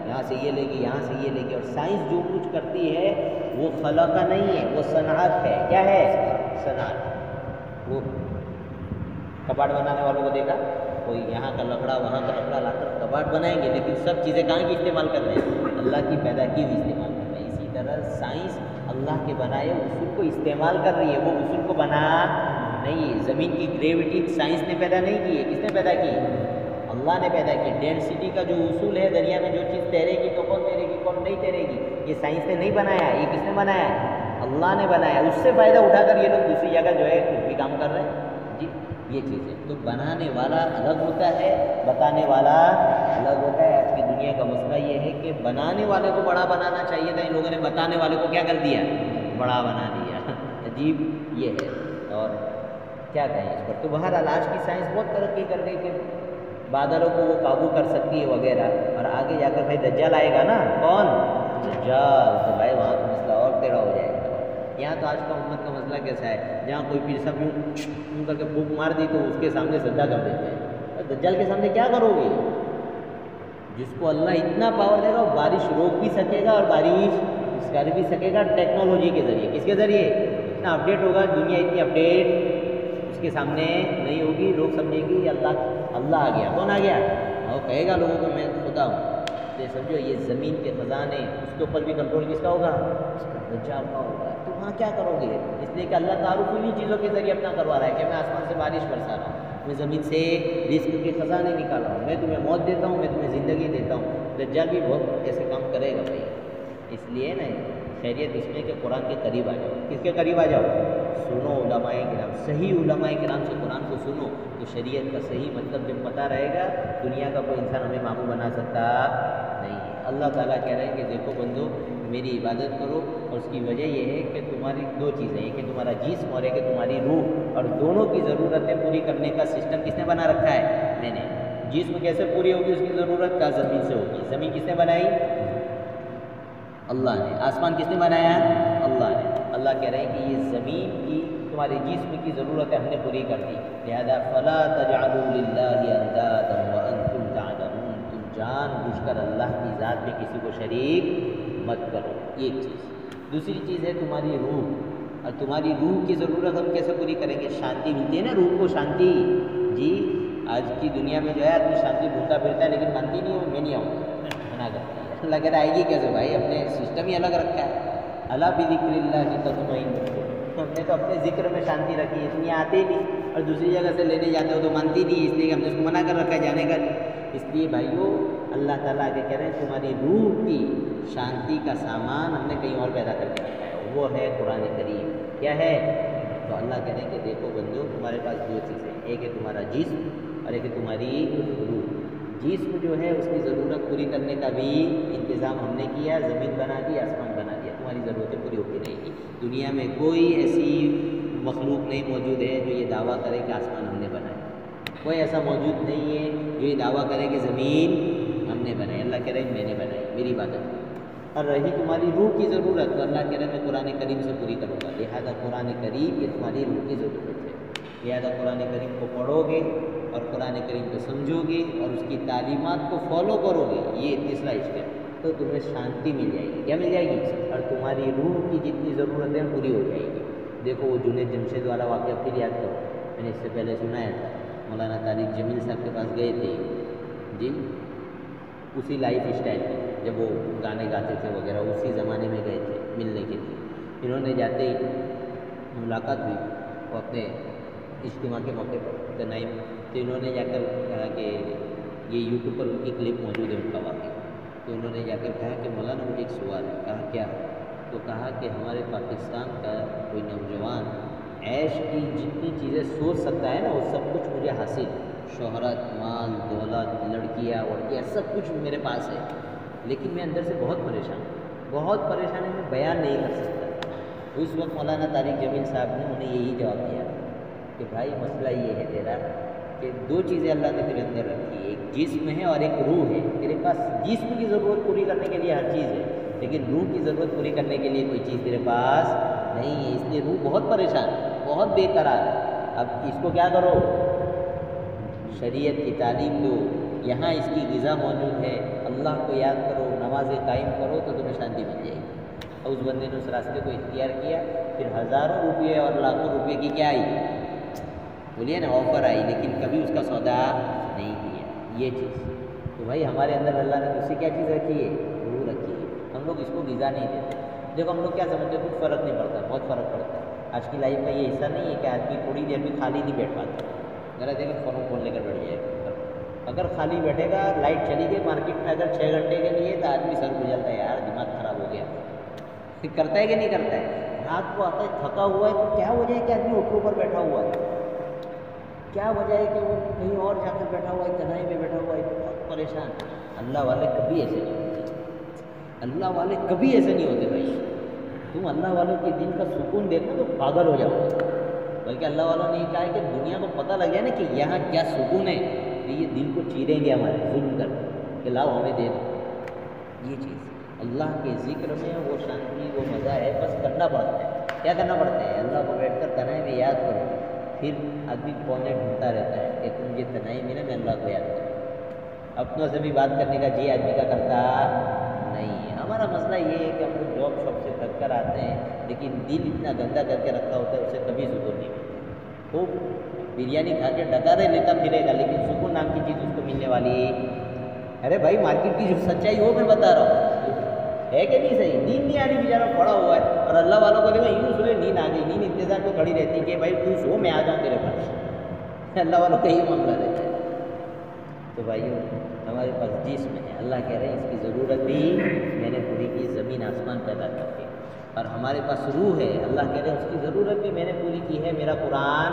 یہاں سے یہ لے گی، یہاں سے یہ لے گی، اور سائنس جو کچھ کرتی ہے وہ خلق نہیں ہے، وہ صنعت ہے۔ کیا ہے؟ صنعت۔ وہ کباڑ بنانے والوں کو دیکھا، کوئی یہاں کا لکڑا وہاں کا لکڑا لا کر کباڑ بنائیں گے، لیکن سب چیزیں کہاں کی استعمال کر رہے ہیں؟ اللہ کی پیدا کی ہوئی استعمال کر رہے ہیں۔ اسی طرح سائنس اللہ کے بنائے اصول کو استعمال کر رہی ہے، وہ اصول کو بنا نہیں ہے۔ زمین کی گریوٹی سائنس نے پیدا نہیں کی ہے، کس نے پیدا کی؟ اللہ نے پیدا کی۔ ڈینسٹی کا جو اصول ہے، دریا میں جو چیز تیرے گی تو کون تیرے گی، کون نہیں تیرے گی، یہ سائنس نے نہیں بنایا، یہ کس نے بنایا؟ اللہ نے بنایا۔ اس سے فائدہ اٹھا کر یہ لوگ دوسری جگہ جو ہے کچھ بھی کام کر رہے ہیں جی، یہ چیز ہے۔ تو بنانے والا الگ ہوتا ہے، بتانے والا الگ ہوتا ہے۔ آج کی دنیا کا مسئلہ یہ ہے کہ بنانے والے کو بڑا بنانا چاہیے تھا، ان لوگوں نے بتانے والے کو کیا کر دیا؟ بڑا بنا دیا عجیب یہ ہے، اور کیا کہیں اس پر۔ تو بہرحال آج کی سائنس بہت ترقی کر گئی کہ بادلوں کو وہ قابو کر سکتی ہے وغیرہ، اور آگے جا کر بھائی دجال آئے گا نا، کون؟ دجال، تو بھائی وہاں تو مسئلہ اور ٹیڑھا ہو جائے گا۔ یہاں تو آج کا امت کا مسئلہ کیسا ہے، جہاں کوئی پیر صاحب یوں کر کے پھونک مار دی تو اس کے سامنے سجدہ کر دیتے ہیں۔ دجال کے سامنے کیا کرو گے؟ جس کو اللہ اتنا پاور دے گا وہ بارش روک بھی سکے گا اور بارش کر بھی سکے گا ٹیکنالوجی کے ذریعے۔ کس کے ذریعے؟ اتنا اپڈیٹ ہوگا، دنیا اتنی اپڈیٹ اس کے سامنے نہیں ہوگی، لوگ سمجھیں گے یہ اللہ آ گیا۔ کون آ گیا؟ اور کہے گا لوگوں کو میں خدا ہوں۔ تو سمجھو یہ زمین کے خزانے، اس کے اوپر بھی کنٹرول کس کا ہوگا؟ دجال کا ہوگا۔ تو وہاں کیا کرو گے؟ اس لیے کہ اللہ تعارف انہیں چیزوں کے ذریعے اپنا کروا رہا ہے کہ میں آسمان سے بارش برسا رہا ہوں، میں زمین سے رزق کے خزانے نکال رہا ہوں، میں تمہیں موت دیتا ہوں، میں تمہیں زندگی دیتا ہوں۔ دجال بھی بہت ایسے کام کرے گا بھائی۔ اس لیے نا خیریت اس میں کہ قرآن کے قریب آ جاؤ۔ کس کے قریب آ جاؤ؟ سنو علماء کرام، صحیح علماء کرام سے قرآن کو سنو، تو شریعت کا صحیح مطلب جب پتہ رہے گا، دنیا کا کوئی انسان ہمیں معمول بنا سکتا نہیں ہے۔ اللہ تعالیٰ کہہ رہے ہیں کہ دیکھو بندو میری عبادت کرو، اور اس کی وجہ یہ ہے کہ تمہاری دو چیزیں، ایک کہ تمہارا جسم اور ایک کہ تمہاری روح، اور دونوں کی ضرورتیں پوری کرنے کا سسٹم کس نے بنا رکھا ہے؟ میں نے۔ جسم کیسے پوری ہوگی اس کی ضرورت کا؟ زمین سے ہوگی۔ زمین کس نے بنائی؟ اللہ نے۔ آسمان کس نے بنایا؟ اللہ نے۔ اللہ کہہ رہے ہیں کہ یہ زمین کی تمہارے جسم کی ضرورتیں ہم نے پوری کر دی، لہذا فلا تجعلوا للہ اندادا وانتم تعلمون، تم جان بوجھ کر اللہ کی ذات میں کسی کو شریک مت کرو۔ ایک چیز۔ دوسری چیز ہے تمہاری روح، اور تمہاری روح کی ضرورت ہم کیسے پوری کریں گے؟ شانتی ملتی ہے نا روح کو، شانتی۔ جی آج کی دنیا میں جو ہے آدمی شانتی ڈھونڈتا پھرتا ہے، لیکن مانتی نہیں ہو، میں نہیں آؤں گا، منع کرتا ہے۔ اللہ کہہ رہا آئے گی کیسے بھائی؟ اپنے سسٹم ہی الگ رکھا ہے۔ اللہ بذکر اللہ تطمئن القلوب، ہم نے تو اپنے ذکر میں شانتی رکھی ہے، اس لیے آتے نہیں، اور دوسری جگہ سے لینے جاتے ہو تو مانتی نہیں، اس لیے کہ ہم نے اس کو منع کر رکھا ہے جانے کا نہیں۔ اس لیے بھائیو اللہ تعالیٰ کے کہہ رہے ہیں تمہاری روح کی شانتی کا سامان ہم نے کہیں اور پیدا کر کے رکھا ہے، وہ ہے قرآن کریم۔ کیا ہے؟ تو اللہ کہہ رہے ہیں کہ دیکھو بندو تمہارے پاس دو چیزیں، ایک ہے تمہارا جسم اور ایک ہے تمہاری روح۔ جسم جو ہے اس کی ضرورت پوری کرنے کا بھی انتظام ہم نے کیا، زمین بنا دی، آسمان بنا دیا، تمہاری ضرورتیں پوری ہوتی رہیں گی۔ دنیا میں کوئی ایسی مخلوق نہیں موجود ہے جو یہ دعویٰ کرے کہ آسمان ہم نے بنایا، کوئی ایسا موجود نہیں ہے جو یہ دعویٰ کرے کہ زمین ہم نے بنائی۔ اللہ کہہ رہے ہیں میں نے بنائی، میری عبادت۔ اور رہی تمہاری روح کی ضرورت تو اللہ کہہ رہے ہیں میں قرآن کریم سے پوری کروں گا، لہذا قرآن کریم یہ تمہاری روح کی ضرورت ہے، لہذا قرآن کریم کو پڑھو گے اور قرآن کریم کو سمجھو گے اور اس کی تعلیمات کو فالو کرو گے، یہ تیسرا اسٹیپ، تو تمہیں شانتی مل جائے گی۔ کیا مل جائے گی؟ اور تمہاری روح کی جتنی ضرورتیں پوری ہو جائے گی۔ دیکھو وہ جنید جمشید والا واقعہ پھر یاد کرو، میں نے اس سے پہلے سنایا تھا، مولانا طارق جمیل صاحب کے پاس گئے تھے جی، اسی لائف اسٹائل میں جب وہ گانے گاتے تھے وغیرہ، اسی زمانے میں گئے تھے ملنے کے لیے۔ انہوں نے جاتے ہی ملاقات ہوئی، وہ اپنے اجتماع کے موقع پر تنائم، تو انہوں نے جا کر کہا کہ یہ یوٹیوب پر ان کی کلپ موجود ہے ان کا واقعہ، تو انہوں نے جا کر کہا کہ مولانا مجھے ایک سوال ہے۔ کہا کیا؟ تو کہا کہ ہمارے پاکستان کا کوئی نوجوان عیش کی جتنی چیزیں سوچ سکتا ہے نا وہ سب کچھ مجھے حاصل، شہرت، مال، دولت، لڑکیاں وڑکیاں سب کچھ میرے پاس ہے، لیکن میں اندر سے بہت پریشان ہوں، بہت پریشان ہے، میں بیان نہیں کر سکتا۔ اس وقت مولانا طارق جمیل صاحب نے انہیں یہی جواب دیا کہ بھائی مسئلہ یہ ہے تیرا کہ دو چیزیں اللہ نے تیرے اندر رکھی ہے، ایک جسم ہے اور ایک روح ہے۔ تیرے پاس جسم کی ضرورت پوری کرنے کے لیے ہر چیز ہے، لیکن روح کی ضرورت پوری کرنے کے لیے کوئی چیز تیرے پاس نہیں ہے، اس لیے روح بہت پریشان ہے، بہت بے قرار ہے۔ اب اس کو کیا کرو؟ شریعت کی تعلیم دو، یہاں اس کی غذا موجود ہے، اللہ کو یاد کرو، نمازیں قائم کرو تو تمہیں شانتی مل جائے گی۔ اور اس بندے نے اس راستے کو اختیار کیا، پھر ہزاروں روپئے اور لاکھوں روپئے کی کیا آئی؟ بولیے نا آفر آئی، لیکن کبھی اس کا سودا نہیں کیا۔ یہ چیز تو بھائی ہمارے اندر اللہ نے اس سے کیا چیز رکھی ہے؟ روح رکھی ہے، ہم لوگ اس کو غذا نہیں دیتے۔ دیکھو ہم لوگ کیا سمجھتے ہیں، کچھ فرق نہیں پڑتا، بہت فرق پڑتا ہے۔ آج کی لائف کا یہ حصہ نہیں ہے کہ آدمی تھوڑی دیر بھی خالی نہیں بیٹھ پاتا، ذرا دیکھیں فون کھول لے کر بیٹھ جائے گا، اگر خالی بیٹھے گا، لائٹ چلی گئی مارکیٹ میں اگر 6 گھنٹے کے لیے، تو آدمی سر گزرتا ہے، یار دماغ خراب ہو گیا، کرتا ہے کہ نہیں کرتا ہے؟ رات کو آتا ہے تھکا ہوا ہے، تو کیا وجہ ہے کہ آدمی اوپر اوپر بیٹھا ہوا ہے؟ کیا وجہ ہے کہ وہ کہیں اور جا کر بیٹھا ہوا ہے، تنہائی میں بیٹھا ہوا ہے، بہت پریشان۔ اللہ والے کبھی ایسے نہیں ہوتے، اللہ والے کبھی ایسے نہیں ہوتے بھائی، تم اللہ والوں کے دل کا سکون دیکھو تو پاگل ہو جاؤ گے. بلکہ اللہ والوں نے یہ کہا ہے کہ دنیا کو پتہ لگ جائے نا کہ یہاں کیا سکون ہے تو یہ دل کو چیریں گے ہمارے ظلم کر کہ لاؤ ہمیں دے دو. یہ چیز اللہ کے ذکر میں وہ شانتی وہ مزہ ہے، بس کرنا پڑتا ہے. کیا کرنا پڑتا ہے؟ اللہ کو بیٹھ کر تنہائی میں یاد کرو. پھر آدمی پونے ڈھونڈتا رہتا ہے کہ تم یہ تنہائی میں نا میں اللہ کو یاد کروں. اپنوں سے بھی بات کرنے کا جی آدمی کا کرتا نہیں ہے. ہمارا مسئلہ یہ ہے کہ ہم لوگ جاب شاپ سے تھک کر آتے ہیں لیکن دل اتنا گندا کر کے رکھا ہوتا ہے، اسے کبھی سکون نہیں ملتا. خوب بریانی کھا کے ڈکارے لیتا پھرے گا لیکن سکون نام کی چیز اس کو ملنے والی. ارے بھائی مارکیٹ کی جو سچائی ہو میں بتا رہا ہوں ہے کہ نہیں صحیح. نیند نہیں آ رہی بیچارہ پڑا ہوا ہے اور اللہ والوں کو دیکھو یوں سوئے نیند آ گئی، نیند انتظار پہ کھڑی رہتی کہ بھائی تو سو میں آ جاؤں تیرے پاس. اللہ والوں کا یہی معاملہ رہتا ہے. تو بھائیو ہمارے پاس جسم ہے، اللہ کہہ رہے ہیں اس کی ضرورت بھی میں نے پوری کی زمین آسمان پیدا کر کے. اور ہمارے پاس روح ہے، اللہ کہہ رہے ہیں اس کی ضرورت بھی میں نے پوری کی ہے میرا قرآن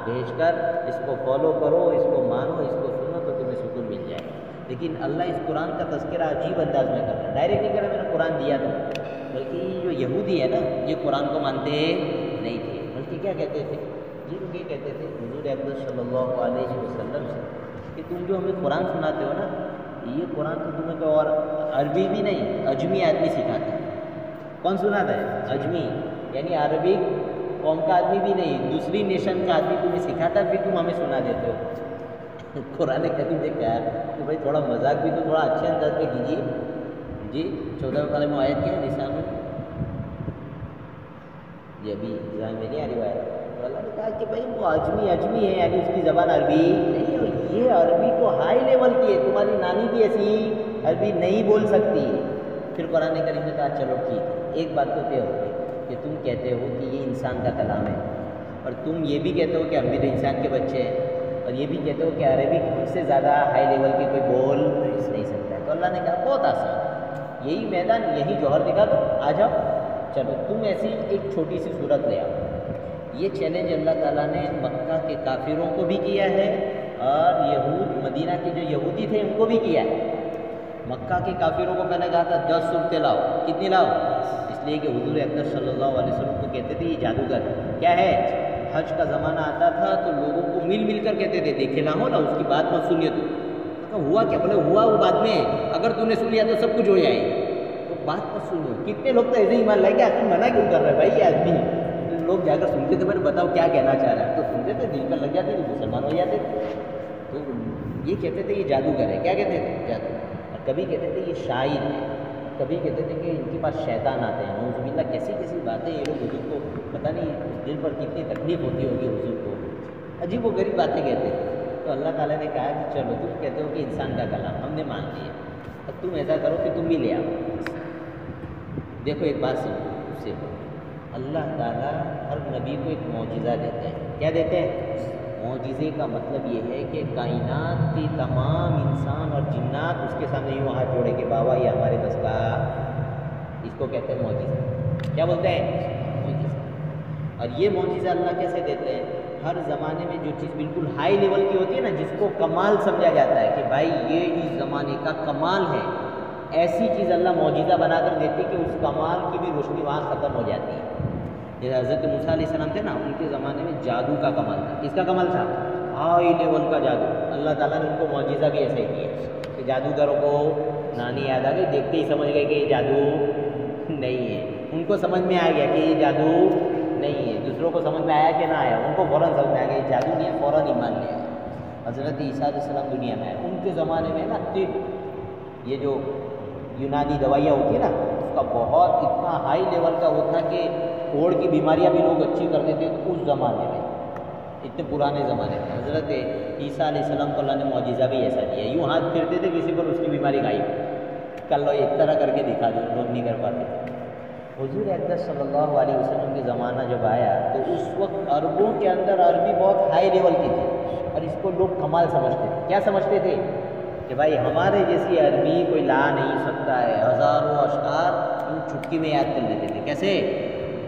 بھیج کر. اس کو فالو کرو، اس کو مانو، اس کو سنو تو تمہیں سکون مل جائے. لیکن اللہ اس قرآن کا تذکرہ عجیب انداز میں کر رہا ہے. ڈائریکٹ نہیں کر رہا میں نے قرآن دیا تھا، بلکہ یہ جو یہودی ہے نا یہ قرآن کو مانتے نہیں تھے. بلکہ کیا کہتے تھے؟ یہ کہتے تھے حضور اکرم صلی اللہ علیہ وسلم سے کہ تم جو ہمیں قرآن سناتے ہو نا یہ قرآن تو تمہیں کوئی اور عربی بھی نہیں اجمی آدمی سکھاتا ہے. کون سناتا ہے؟ اجمی، یعنی عربی قوم کا آدمی بھی نہیں، دوسری نیشن کا آدمی تمہیں سکھاتا پھر تم ہمیں سنا دیتے ہو. قرآن کریم نے کہا کہ بھائی تھوڑا مذاق بھی تو تھوڑا اچھے انداز میں کیجیے. جی 14 پارے میں آیت کیا ہے نساء میں؟ یہ ابھی ذہن میں نہیں آ رہی آیت. تو اللہ نے کہا کہ بھائی وہ اجمی ہے، یعنی اس کی زبان عربی نہیں ہے. یہ عربی کو ہائی لیول کی ہے، تمہاری نانی بھی ایسی عربی نہیں بول سکتی. پھر قرآن کریم نے کہا چلو ٹھیک ہے، ایک بات تو طے ہو گئی کہ تم کہتے ہو کہ یہ انسان کا کلام ہے اور تم یہ بھی کہتے ہو کہ ہم بھی تو انسان کے بچے ہیں اور یہ بھی کہتے ہو کہ عربی خود سے زیادہ ہائی لیول کی کوئی بول نہیں سکتا ہے. تو اللہ نے کہا بہت آسان، یہی میدان یہی جوہر دکھا دو، آ جاؤ. چلو تم ایسی ایک چھوٹی سی صورت لے آؤ. یہ چیلنج اللہ تعالیٰ نے مکہ کے کافروں کو بھی کیا ہے اور یہود مدینہ کے جو یہودی تھے ان کو بھی کیا ہے. مکہ کے کافروں کو پہلے کہا تھا 10 صورتیں لاؤ. کتنی لاؤ؟ اس لیے کہ حضور اکرم صلی اللہ علیہ وسلم کو کہتے تھے یہ جادوگر کیا ہے. حج کا زمانہ آتا تھا تو لوگوں کو مل مل کر کہتے تھے دیکھے لاؤ نا اس کی بات مت سنیے. تو ہوا کیا؟ بولے ہوا وہ بعد میں، اگر تم نے سن لیا تو سب کچھ ہو جائے. تو بات مت سنو. کتنے لوگ تو ایسے ہی مان لائے کہ آپ منع کیوں کر رہے بھائی یہ آدمی. لوگ جا کر سنتے تھے میں بتاؤ کیا کہنا چاہ رہا ہے تو سنتے تھے دل پر لگ جاتے تھے مسلمان ہو جاتے تھے. تو یہ کہتے تھے یہ جادوگر ہے. کیا کہتے تھے؟ جادو. اور کبھی کہتے تھے یہ شاعر ہے، کبھی کہتے تھے کہ ان کے پاس شیطان آتے ہیں. نعوذ باللہ کیسی کیسی باتیں یہ لوگ حضور کو پتہ نہیں دل پر کتنی تکلیف ہوتی ہوگی حضور کو. عجیب و غریب باتیں کہتے ہیں. تو اللہ تعالیٰ نے کہا کہ چلو تم کہتے ہو کہ انسان کا کلام ہم نے مان لیا، اب تم ایسا کرو کہ تم بھی لے آؤ. دیکھو ایک بات سنو اس سے، اللہ تعالیٰ ہر نبی کو ایک معجزہ دیتے ہیں. کیا دیتے ہیں؟ معجزے کا مطلب یہ ہے کہ کائنات کے تمام انسان اور جنات اس کے سامنے یوں ہاتھ جوڑے کہ بابا یہ ہمارے بس کا. اس کو کہتے ہیں معجزہ. کیا بولتے ہیں؟ معجزہ. اور یہ معجزہ اللہ کیسے دیتے ہیں؟ ہر زمانے میں جو چیز بالکل ہائی لیول کی ہوتی ہے نا جس کو کمال سمجھا جاتا ہے کہ بھائی یہ اس زمانے کا کمال ہے، ایسی چیز اللہ معجزہ بنا کر دیتی کہ اس کمال کی بھی روشنی وہاں ختم ہو جاتی ہے. جیسے حضرت موسیٰ علیہ السلام تھے نا ان کے زمانے میں جادو کا کمال تھا. کس کا کمال تھا؟ ہائی لیول کا جادو. اللہ تعالیٰ نے ان کو معجزہ بھی ایسے ہی کیا کہ جادوگروں کو نانی یاد آ گئی، دیکھتے ہی سمجھ گئے کہ یہ جادو نہیں ہے. ان کو سمجھ میں آ گیا کہ یہ جادو نہیں ہے. دوسروں کو سمجھ میں آیا کہ نہ آیا؟ ان کو فوراً سمجھ میں آ گیا یہ جادو نہیں ہے، فوراً ایمان لے آیا. حضرت عیسیٰ علیہ السلام دنیا میں آئے، ان کے زمانے میں نا طب یہ جو یونانی دوائیاں ہوتی ہیں نا اس کا بہت اتنا ہائی لیول کا وہ تھا کہ کوڑ کی بیماریاں بھی لوگ اچھی کر دیتے تھے اس زمانے میں، اتنے پرانے زمانے میں. حضرت عیسیٰ علیہ السلام کو اللہ نے معجزہ بھی ایسا دیا، یوں ہاتھ پھرتے تھے کسی پر اس کی بیماری غائب کر لو، ایک طرح کر کے دکھا دو. لوگ نہیں کر پاتے. حضور اکرم صلی اللہ علیہ وسلم کے زمانہ جب آیا تو اس وقت عربوں کے اندر عربی بہت ہائی لیول کی تھی اور اس کو لوگ کمال سمجھتے تھے. کیا سمجھتے تھے؟ کہ بھائی ہمارے جیسی عربی کوئی لا نہیں سکتا ہے. ہزاروں اشعار ہم چٹکی میں یاد کر لیتے تھے. کیسے؟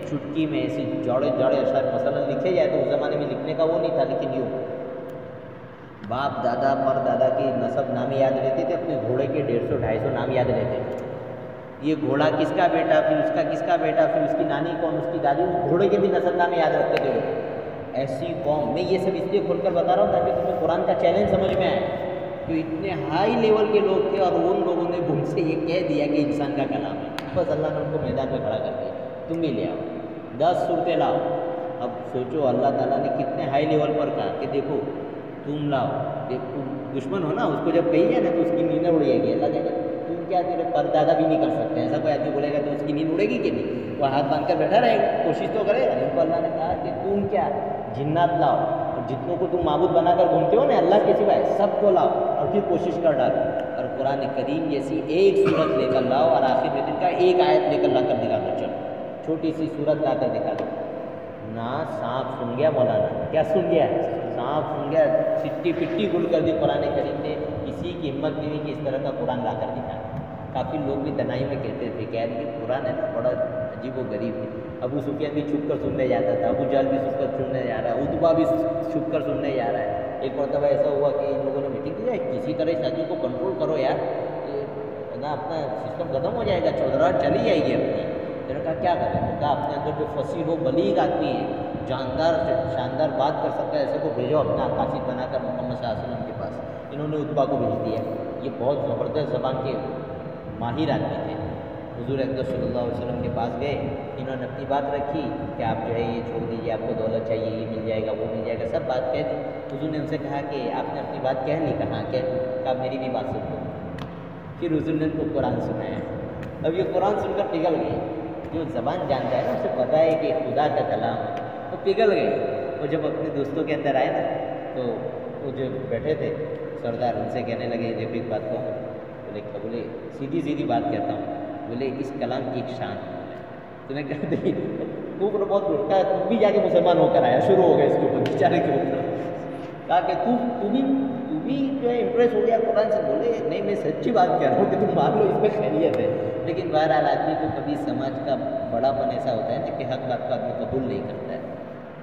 چٹکی میں ایسی جوڑے جوڑے اشعار مثلا لکھے جائے تو اس زمانے میں لکھنے کا وہ نہیں تھا، لیکن یوں باپ دادا پر دادا کی نسب نام یاد رہتے تھے، اپنے گھوڑے کے 150-250 نام یاد رہتے تھے. یہ گھوڑا کس کا بیٹا، پھر اس کا کس کا بیٹا، پھر اس کی نانی کون، اس کی دادی، اس گھوڑے کے بھی نسل نامے یاد رکھتے تھے وہ. ایسی قوم. میں یہ سب اس لیے کھول کر بتا رہا ہوں تاکہ تمہیں قرآن کا چیلنج سمجھ میں آئے. جو اتنے ہائی لیول کے لوگ تھے اور ان لوگوں نے گھوم سے یہ کہہ دیا کہ انسان کا کلام ہے. بس اللہ نے ان کو میدان میں کھڑا کر دیا. تم بھی لے آؤ 10 صورتیں لاؤ. اب سوچو اللہ تعالیٰ نے کتنے ہائی لیول پر کہا کہ دیکھو تم لاؤ. دیکھو دشمن ہو نا، اس کو جب کہیے نا تو اس کی نیندیں اڑ جائے گی. اللہ کہے گا تم کیا تیرے پردادا بھی نہیں کر سکتے. ایسا کوئی آدمی بولے گا تو اس کی نیند اڑے گی کہ نہیں؟ وہ ہاتھ باندھ کر بیٹھا رہے گا، کوشش تو کرے گا. ان کو اللہ نے کہا کہ تم کیا جنات لاؤ، اور جتنوں کو تم معبود بنا کر گھومتے ہو نا اللہ کے سوائے سب کو لاؤ اور پھر کوشش کر ڈالو. اور قرآن کریم جیسی ایک صورت لے کر لاؤ اور آخر میں دن کا ایک آیت لے کر لا کر دکھا دو. چلو چھوٹی سی صورت لا کر دکھا دو. نہ سانپ سن گیا مولانا، کیا سن گیا؟ سانپ سن گیا. سٹی پٹی گل کر دی قرآن کریم نے. کسی کی ہمت نہیں ہوئی کہ اس طرح کا قرآن لا کر دکھا. کافی لوگ بھی تنہائی میں کہتے تھے کہ یار یہ قرآن ہے نا بڑا عجیب و غریب ہے. ابو سفیان بھی چھپ کر سننے جاتا تھا، ابو جہل بھی چھپ کر سننے جا رہا ہے، اتبا بھی چھپ کر سننے جا رہا ہے. ایک مرتبہ ایسا ہوا کہ ان لوگوں نے میٹنگ کی جائے کسی طرح اس آدمی کو کنٹرول کرو یار، نہ اپنا سسٹم ختم ہو جائے گا، چودراہٹ چلی جائے گی اپنی. میں نے کہا کیا کریں؟ تو کہا اپنے اندر جو فصیح و بلیغ آدمی ہے، جاندار شاندار بات کر سکتا ہے، ایسے کو بھیجو اپنا قاصد بنا کر محمد صلی اللہ علیہ وسلم کے پاس. انہوں نے اتبا کو بھیج دیا. یہ بہت زبردست زبان کے ماہر آدمی تھے. حضور اکرم صلی اللہ علیہ وسلم کے پاس گئے. انہوں نے اپنی بات رکھی کہ آپ جو ہے یہ چھوڑ دیجیے، آپ کو دولت چاہیے، یہ مل جائے گا وہ مل جائے گا، سب بات کہہ دی. حضور نے ان سے کہا کہ آپ نے اپنی بات کہہ نہیں. کہا کہا میری بھی بات سن لو. پھر حضور نے ان کو قرآن سنایا. اب یہ قرآن سن کر پگھل گئے. جو زبان جانتا ہے نا اسے پتہ ہے کہ خدا کا کلام ہے. وہ پگھل گئے. وہ جب اپنے دوستوں کے اندر آئے نا تو وہ جو بیٹھے تھے سردار ان سے کہنے لگے جب ایک بات کو بولے سیدھی بات کہتا ہوں. بولے اس کلام کی ایک شان ہے. تو نے کہا دیکھیے تو بہت اٹھتا ہے، تم بھی جا کے مسلمان ہو کر آیا. شروع ہو گیا اس کے اوپر بیچارے کے اوپر. کہا کہ تو بھی جو ہے امپریس ہو گیا قرآن سے. بولے نہیں میں سچی بات کہہ رہا ہوں کہ تم مان لو اس میں خیریت ہے. لیکن بہرحال آدمی کو کبھی سماج کا بڑا پن ایسا ہوتا ہے نا کہ حق بات کو آدمی قبول نہیں کرتا ہے.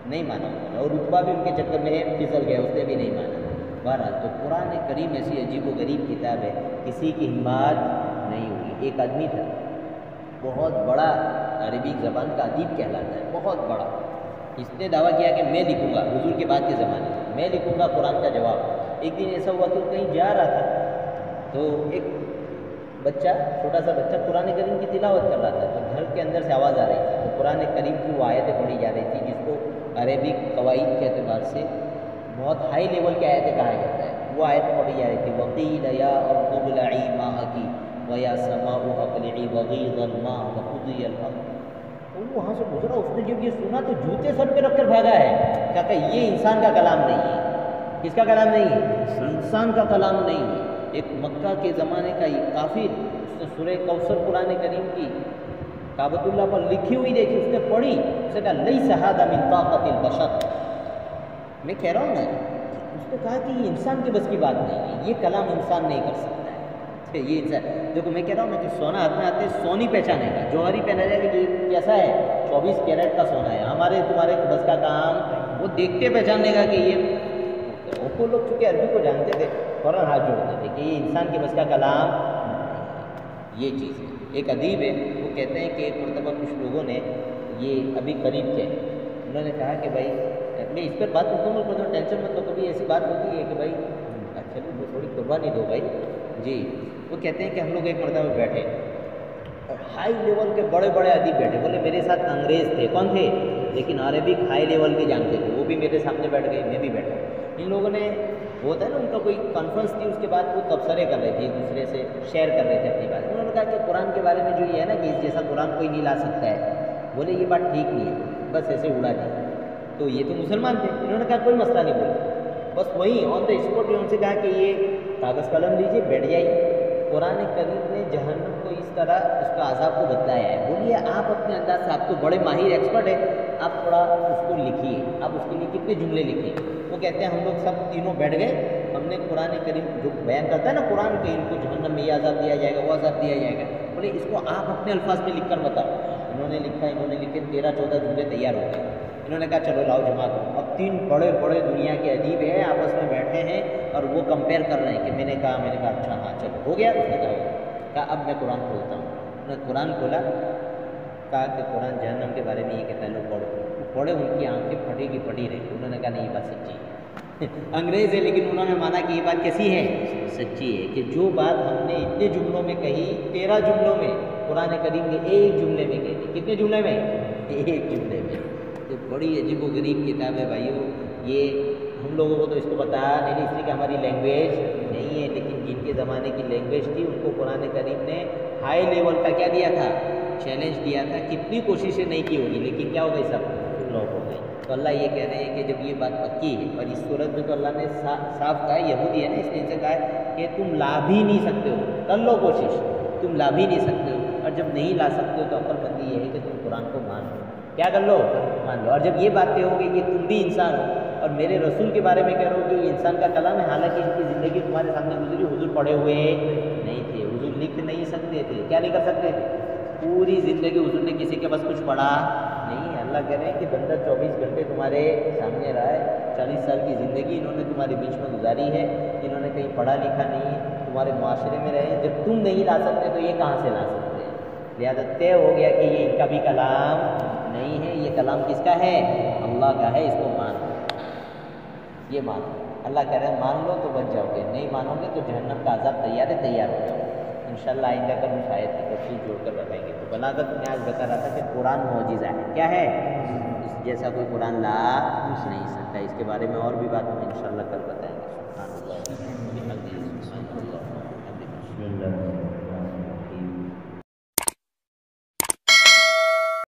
نہیں مانا. اور رتبہ بھی ان کے چکر میں پھسل گیا، اس نے بھی نہیں مانا. بہرحال تو قرآن کریم ایسی عجیب و غریب کتاب ہے، کسی کی ہمت نہیں ہوئی. ایک آدمی تھا بہت بڑا عربی زبان کا ادیب کہلاتا ہے، بہت بڑا. اس نے دعویٰ کیا کہ میں لکھوں گا حضور کے بعد کے زمانے میں، میں لکھوں گا قرآن کا جواب. ایک دن ایسا ہوا کہ وہ کہیں جا رہا تھا تو ایک بچہ، چھوٹا سا بچہ قرآن کریم کی تلاوت کر رہا تھا. تو گھر کے اندر سے آواز آ رہی تھی. تو قرآن کریم کی وہ آیتیں پڑھی جا رہی تھی جس کو عربی قواعد کے اعتبار سے بہت ہائی لیول کی آیتیں کہا جاتا ہے. وہ آیت پڑھی جا رہی تھی. وقیل یا ارض ابلعی ماءکی ویا سماء اقلعی وغیض الماء وقضی الامر. وہ وہاں سے گزرا، اس نے جب یہ سنا تو جوتے سر پہ رکھ کر بھاگا ہے. کہا کہ یہ انسان کا کلام نہیں ہے. کس کا کلام نہیں ہے؟ انسان کا کلام نہیں ہے. ایک مکہ کے زمانے کا یہ کافر، اس نے سورہ کوثر قرآن کریم کی کعبۃ اللہ پر لکھی ہوئی دیکھی، اس نے پڑھی. اس نے کہا لیس ھذا من طاقت البشر. میں کہہ رہا ہوں نا، اس نے کہا کہ یہ انسان کے بس کی بات نہیں ہے، یہ کلام انسان نہیں کر سکتا ہے. یہ انسان دیکھو میں کہہ رہا ہوں نا کہ سونا ہاتھ میں آتے سونی پہچانے کا، جوہری پہنا جائے کہ کیسا ہے 24 کیرٹ کا سونا ہے. ہمارے تمہارے بس کا کام وہ دیکھتے پہچاننے کا کہ یہ وہ لوگ چونکہ عربی کو جانتے تھے فوراً ہاتھ جوڑتے تھے کہ یہ انسان کے بس کا کلام یہ چیز ہے. ایک ادیب ہے وہ کہتے ہیں کہ ایک مرتبہ کچھ لوگوں نے یہ ابھی قریب تھے، انہوں نے کہا کہ بھائی میں اس پر بات مکمل کرتا ہوں، ٹینشن مت. تو کبھی ایسی بات ہوتی ہے کہ بھائی اچھا وہ تھوڑی قربانی دو بھائی جی. وہ کہتے ہیں کہ ہم لوگ ایک مرتبہ بیٹھے اور ہائی لیول کے بڑے بڑے ادیب بیٹھے. بولے میرے ساتھ انگریز تھے، کون تھے؟ لیکن عربک ہائی لیول کے جانتے تھے. وہ بھی میرے سامنے بیٹھ گئے، میں بھی بیٹھا. ان لوگوں نے وہ ہوتا ہے نا ان کا کوئی کانفرنس تھی، اس کے بعد وہ تبصرے کر رہے تھے، ایک دوسرے سے شیئر کر رہے تھے اپنی بات. انہوں نے کہا کہ قرآن کے بارے میں جو یہ ہے نا کہ اس جیسا قرآن کوئی نہیں لا سکتا ہے. بولے یہ بات ٹھیک نہیں ہے، بس ایسے اڑا دی. تو یہ تو مسلمان تھے، انہوں نے کہا کوئی مسئلہ نہیں. بولے بس وہیں آن دا اسپوٹ ان سے کہا کہ یہ کاغذ قلم لیجیے، بیٹھ جائیے. قرآن کریم نے جہنم کو اس طرح اس کا عذاب کو بتلایا ہے. بولیے آپ اپنے انداز سے، آپ تو بڑے ماہر ایکسپرٹ ہیں، آپ تھوڑا اس کو لکھیے. آپ اس کے لیے کتنے جملے لکھیں. وہ کہتے ہیں ہم لوگ سب تینوں بیٹھ گئے. ہم نے قرآن کریم جو بیان کرتا ہے نا قرآن کہ ان کو جہنم میں یہ عذاب دیا جائے گا، وہ عذاب دیا جائے گا. بولے اس کو آپ اپنے الفاظ میں لکھ کر بتاؤ. انہوں نے لکھا، انہوں نے لکھے 13-14 جملے تیار ہو گئے. انہوں نے کہا چلو لاؤ جمع کرو. اب 3 بڑے بڑے دنیا کے ادیب ہیں آپس میں بیٹھے ہیں اور وہ کمپیئر کر رہے ہیں کہ میں نے کہا اچھا ہاں چلو ہو گیا. اس نے کہا اب میں قرآن کھولتا ہوں. انہوں نے قرآن کھولا، کہا کہ قرآن جہنم کے بارے میں یہ کہتا ہے، لوگ پڑھے، ان کی آنکھیں پھٹی کی پھٹی رہی. انہوں نے کہا نہیں، یہ بات سچی ہے. انگریز ہے لیکن انہوں نے مانا کہ یہ بات کیسی ہے؟ سچی ہے، کہ جو بات ہم نے اتنے جملوں میں کہی، 13 جملوں میں قرآن کریم نے ایک جملے میں کہی. کتنے جملے میں؟ ایک جملے میں. تو بڑی عجیب و غریب کتاب ہے بھائیو. یہ ہم لوگوں کو تو اس کو پتا نہیں، اس لیے کہ ہماری لینگویج نہیں ہے، لیکن جن کے زمانے کی لینگویج تھی ان کو قرآن کریم نے ہائی لیول کا کیا دیا تھا؟ چیلنج دیا تھا. کتنی کوششیں نہیں کی ہوگی لیکن کیا ہو گئی؟ سب فلوپ ہو گئی. تو اللہ یہ کہہ رہے ہیں کہ جب یہ بات پکی ہے، اور اس صورت میں تو اللہ نے صاف کہا ہے، یہودی ہے نا، اس نے ان سے کہا ہے کہ تم لا بھی نہیں سکتے ہو، کر لو کوشش، تم لا بھی نہیں سکتے ہو، اور جب نہیں لا سکتے ہو تو عقل مندی یہ ہے کہ تم قرآن کو مان لو. کیا کر لو؟ مان لو. اور جب یہ باتیں ہو گئی کہ تم بھی انسان ہو اور میرے رسول کے بارے میں کہہ رہے ہو کہ یہ انسان کا کلام ہے، حالانکہ ان کی زندگی تمہارے سامنے گزری، حضور پڑھے ہوئے نہیں تھے، حضور لکھ نہیں سکتے تھے. کیا نہیں کر سکتے تھے؟ پوری زندگی حضور نے کسی کے پاس کچھ پڑھا نہیں. اللہ کہہ رہے ہیں کہ بندہ 24 گھنٹے تمہارے سامنے رہا ہے، 40 سال کی زندگی انہوں نے تمہارے بیچ میں گزاری ہے، انہوں نے کہیں پڑھا لکھا نہیں ہے، تمہارے معاشرے میں رہے. جب تم نہیں لا سکتے تو یہ کہاں سے لا سکتے ہیں؟ لہٰذا طے ہو گیا کہ یہ ان کا بھی کلام نہیں ہے، یہ کلام کس کا ہے؟ اللہ کا ہے. اس کو مان لو، یہ مان لو. اللہ کہہ رہے ہیں مان لو تو بچ جاؤ گے، نہیں مانو گے تو جہنم کا عذاب تیار ہے، تیار ہو جاؤ. انشاءاللہ آئندہ کل اس آیت کی تفصیل جوڑ کر بتائیں گے. تو بلاغت میں آج بتا رہا تھا کہ قرآن معجزہ ہے. کیا ہے؟ اس جیسا کوئی قرآن لا نہیں سکتا. اس کے بارے میں اور بھی بات ہم انشاءاللہ کل بتائیں گے.